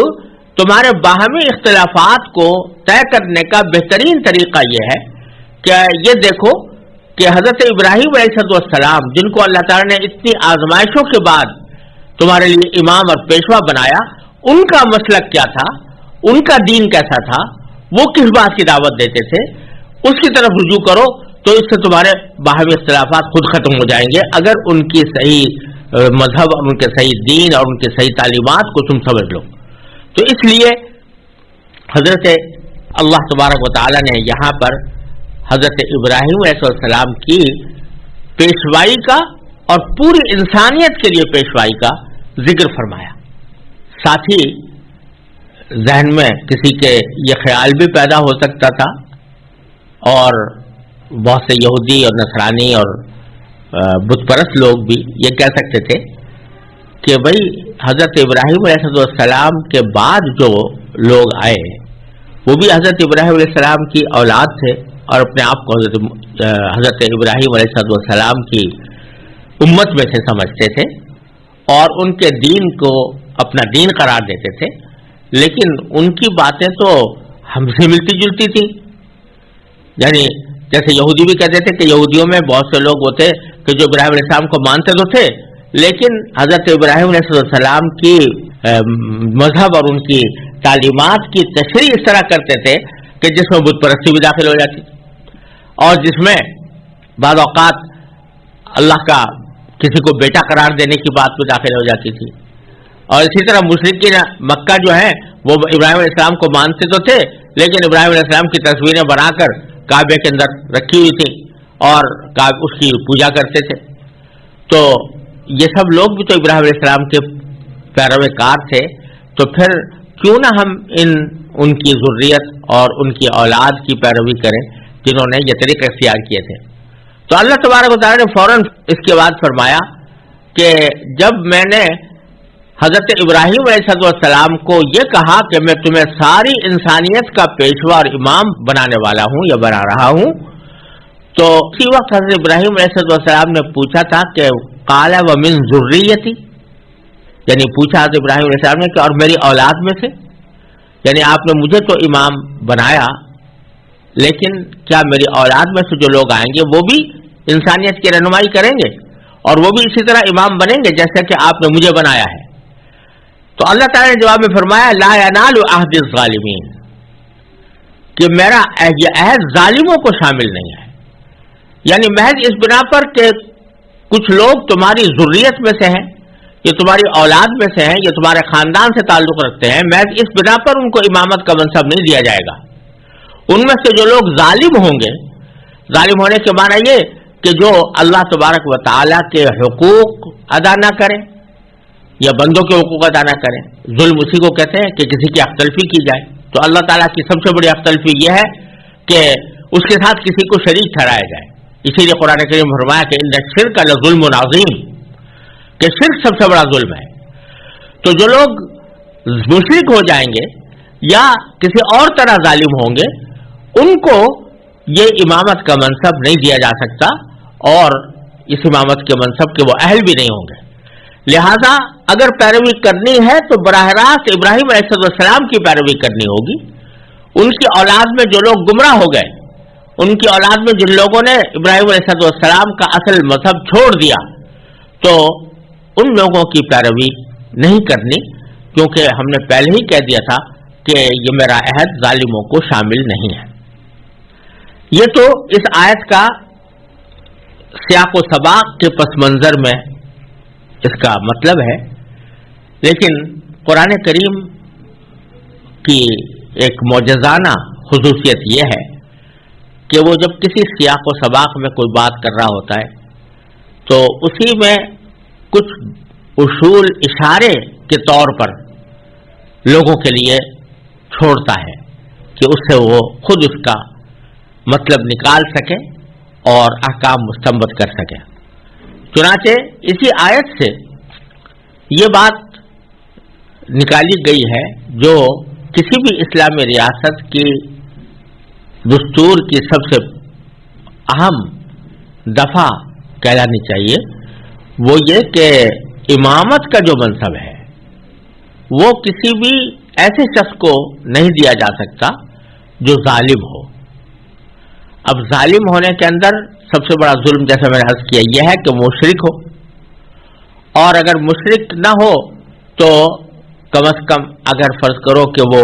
تمہارے باہمی اختلافات کو طے کرنے کا بہترین طریقہ یہ ہے کہ یہ دیکھو کہ حضرت ابراہیم علیہ السلام جن کو اللہ تعالیٰ نے اتنی آزمائشوں کے بعد تمہارے لیے امام اور پیشوا بنایا، ان کا مسلک کیا تھا، ان کا دین کیسا تھا، وہ کس بات کی دعوت دیتے تھے، اس کی طرف رجوع کرو تو اس سے تمہارے باہمی اختلافات خود ختم ہو جائیں گے، اگر ان کی صحیح مذہب اور ان کے صحیح دین اور ان کی صحیح تعلیمات کو تم سمجھ لو۔ تو اس لیے حضرت اللہ تبارک و تعالیٰ نے یہاں پر حضرت ابراہیم علیہ السلام کی پیشوائی کا اور پوری انسانیت کے لیے پیشوائی کا ذکر فرمایا۔ ساتھ ہی ذہن میں کسی کے یہ خیال بھی پیدا ہو سکتا تھا، اور بہت سے یہودی اور نصرانی اور بت پرست لوگ بھی یہ کہہ سکتے تھے کہ بھئی حضرت ابراہیم علیہ السلام کے بعد جو لوگ آئے وہ بھی حضرت ابراہیم علیہ السلام کی اولاد تھے اور اپنے آپ کو حضرت ابراہیم علیہ السلام کی امت میں سے سمجھتے تھے اور ان کے دین کو اپنا دین قرار دیتے تھے، لیکن ان کی باتیں تو ہم سے ملتی جلتی تھی، یعنی جیسے یہودی بھی کہتے تھے کہ یہودیوں میں بہت سے لوگ ہوتے کہ جو ابراہیم علیہ السلام کو مانتے تو تھے، لیکن حضرت ابراہیم علیہ السلام کی مذہب اور ان کی تعلیمات کی تشریح اس طرح کرتے تھے کہ جس میں بت پرستی بھی داخل ہو جاتی اور جس میں بعض اوقات اللہ کا کسی کو بیٹا قرار دینے کی بات بھی داخل ہو جاتی تھی. اور اسی طرح مشرکین مکہ جو ہیں وہ ابراہیم علیہ السلام کو مانتے تو تھے، لیکن ابراہیم علیہ السلام کی تصویریں بنا کر کعبے کے اندر رکھی ہوئی تھیں اور اس کی پوجا کرتے تھے. تو یہ سب لوگ بھی تو ابراہیم علیہ السلام کے پیروکار تھے، تو پھر کیوں نہ ہم ان کی ذریت اور ان کی اولاد کی پیروی کریں جنہوں نے یہ طریقے اختیار کیے تھے. تو اللہ تبارک و تعالیٰ نے فوراً اس کے بعد فرمایا کہ جب میں نے حضرت ابراہیم علیہ السلام کو یہ کہا کہ میں تمہیں ساری انسانیت کا پیشوا اور امام بنانے والا ہوں یا بنا رہا ہوں، تو اسی وقت حضرت ابراہیم علیہ السلام نے پوچھا تھا کہ قال ومن ذریتی، یعنی پوچھا حضرت ابراہیم علیہ السلام نے کہ اور میری اولاد میں سے، یعنی آپ نے مجھے تو امام بنایا، لیکن کیا میری اولاد میں سے جو لوگ آئیں گے وہ بھی انسانیت کی رہنمائی کریں گے اور وہ بھی اسی طرح امام بنیں گے جیسا کہ آپ نے مجھے بنایا ہے؟ تو اللہ تعالیٰ نے جواب میں فرمایا لا ینال عہد الظالمین، کہ میرا یہ عہد ظالموں کو شامل نہیں ہے. یعنی محض اس بنا پر کہ کچھ لوگ تمہاری ذریت میں سے ہیں، یہ تمہاری اولاد میں سے ہیں، یہ تمہارے خاندان سے تعلق رکھتے ہیں، محض اس بنا پر ان کو امامت کا منصب نہیں دیا جائے گا. ان میں سے جو لوگ ظالم ہوں گے، ظالم ہونے کے معنی یہ کہ جو اللہ تبارک و تعالیٰ کے حقوق ادا نہ کریں یا بندوں کے حقوق ادا نہ کریں. ظلم اسی کو کہتے ہیں کہ کسی کی حق تلفی کی جائے. تو اللہ تعالیٰ کی سب سے بڑی حق تلفی یہ ہے کہ اس کے ساتھ کسی کو شریک ٹھہرایا جائے. اسی لیے قرآن کریم میں فرمایا کہ ان الشرک لظلم عظیم، کہ شرک سب سے بڑا ظلم ہے. تو جو لوگ مشرک ہو جائیں گے یا کسی اور طرح ظالم ہوں گے، ان کو یہ امامت کا منصب نہیں دیا جا سکتا اور اس امامت کے منصب کے وہ اہل بھی نہیں ہوں گے. لہذا اگر پیروی کرنی ہے تو براہ راست ابراہیم علیہ السلام کی پیروی کرنی ہوگی. ان کی اولاد میں جو لوگ گمراہ ہو گئے، ان کی اولاد میں جن لوگوں نے ابراہیم علیہ السلام کا اصل مذہب چھوڑ دیا، تو ان لوگوں کی پیروی نہیں کرنی، کیونکہ ہم نے پہلے ہی کہہ دیا تھا کہ یہ میرا عہد ظالموں کو شامل نہیں ہے. یہ تو اس آیت کا سیاق و سباق کے پس منظر میں اس کا مطلب ہے. لیکن قرآن کریم کی ایک معجزانہ خصوصیت یہ ہے کہ وہ جب کسی سیاق و سباق میں کوئی بات کر رہا ہوتا ہے تو اسی میں کچھ اصول اشارے کے طور پر لوگوں کے لیے چھوڑتا ہے کہ اس سے وہ خود اس کا مطلب نکال سکے اور احکام مستنبط کر سکے. چنانچہ اسی آیت سے یہ بات نکالی گئی ہے جو کسی بھی اسلامی ریاست کی دستور کی سب سے اہم دفعہ کہلانی چاہیے، وہ یہ کہ امامت کا جو منصب ہے وہ کسی بھی ایسے شخص کو نہیں دیا جا سکتا جو ظالم ہو. اب ظالم ہونے کے اندر سب سے بڑا ظلم جیسا میں نے عرض کیا یہ ہے کہ مشرک ہو، اور اگر مشرک نہ ہو تو کم از کم اگر فرض کرو کہ وہ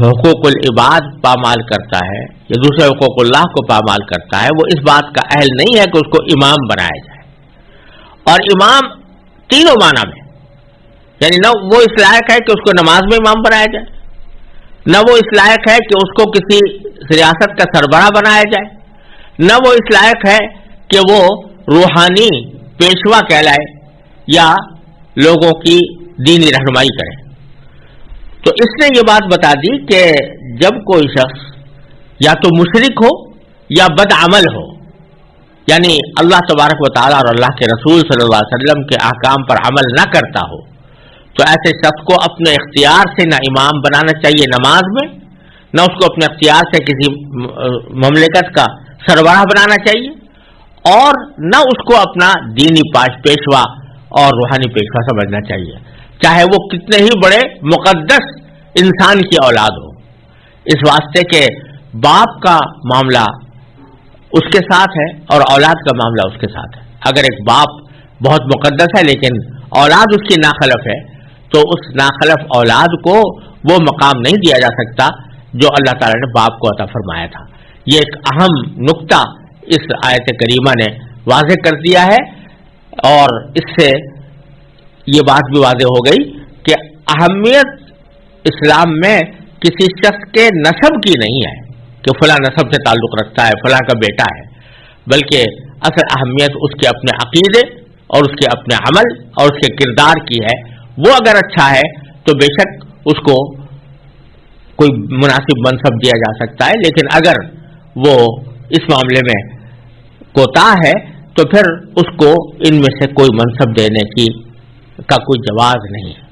حقوق العباد پامال کرتا ہے یا دوسرے حقوق اللہ کو پامال کرتا ہے، وہ اس بات کا اہل نہیں ہے کہ اس کو امام بنایا جائے. اور امام تینوں معنی میں، یعنی نہ وہ اس لائق ہے کہ اس کو نماز میں امام بنایا جائے، نہ وہ اس لائق ہے کہ اس کو کسی ریاست کا سربراہ بنایا جائے، نہ وہ اس لائق ہے کہ وہ روحانی پیشوا کہلائے یا لوگوں کی دینی رہنمائی کرے. تو اس نے یہ بات بتا دی کہ جب کوئی شخص یا تو مشرک ہو یا بدعمل ہو، یعنی اللہ تبارک و تعالیٰ اور اللہ کے رسول صلی اللہ علیہ وسلم کے احکام پر عمل نہ کرتا ہو، تو ایسے شخص کو اپنے اختیار سے نہ امام بنانا چاہیے نماز میں، نہ اس کو اپنے اختیار سے کسی مملکت کا سربراہ بنانا چاہیے، اور نہ اس کو اپنا دینی پیشوا اور روحانی پیشوا سمجھنا چاہیے، چاہے وہ کتنے ہی بڑے مقدس انسان کی اولاد ہو. اس واسطے کہ باپ کا معاملہ اس کے ساتھ ہے اور اولاد کا معاملہ اس کے ساتھ ہے. اگر ایک باپ بہت مقدس ہے لیکن اولاد اس کی ناخلف ہے تو اس ناخلف اولاد کو وہ مقام نہیں دیا جا سکتا جو اللہ تعالیٰ نے باپ کو عطا فرمایا تھا. یہ ایک اہم نقطہ اس آیت کریمہ نے واضح کر دیا ہے، اور اس سے یہ بات بھی واضح ہو گئی کہ اہمیت اسلام میں کسی شخص کے نسب کی نہیں ہے کہ فلاں نسب سے تعلق رکھتا ہے، فلاں کا بیٹا ہے، بلکہ اصل اہمیت اس کے اپنے عقیدے اور اس کے اپنے عمل اور اس کے کردار کی ہے. وہ اگر اچھا ہے تو بے شک اس کو کوئی مناسب منصب دیا جا سکتا ہے، لیکن اگر وہ اس معاملے میں کوتاہ ہے تو پھر اس کو ان میں سے کوئی منصب دینے کا کوئی جواز نہیں ہے.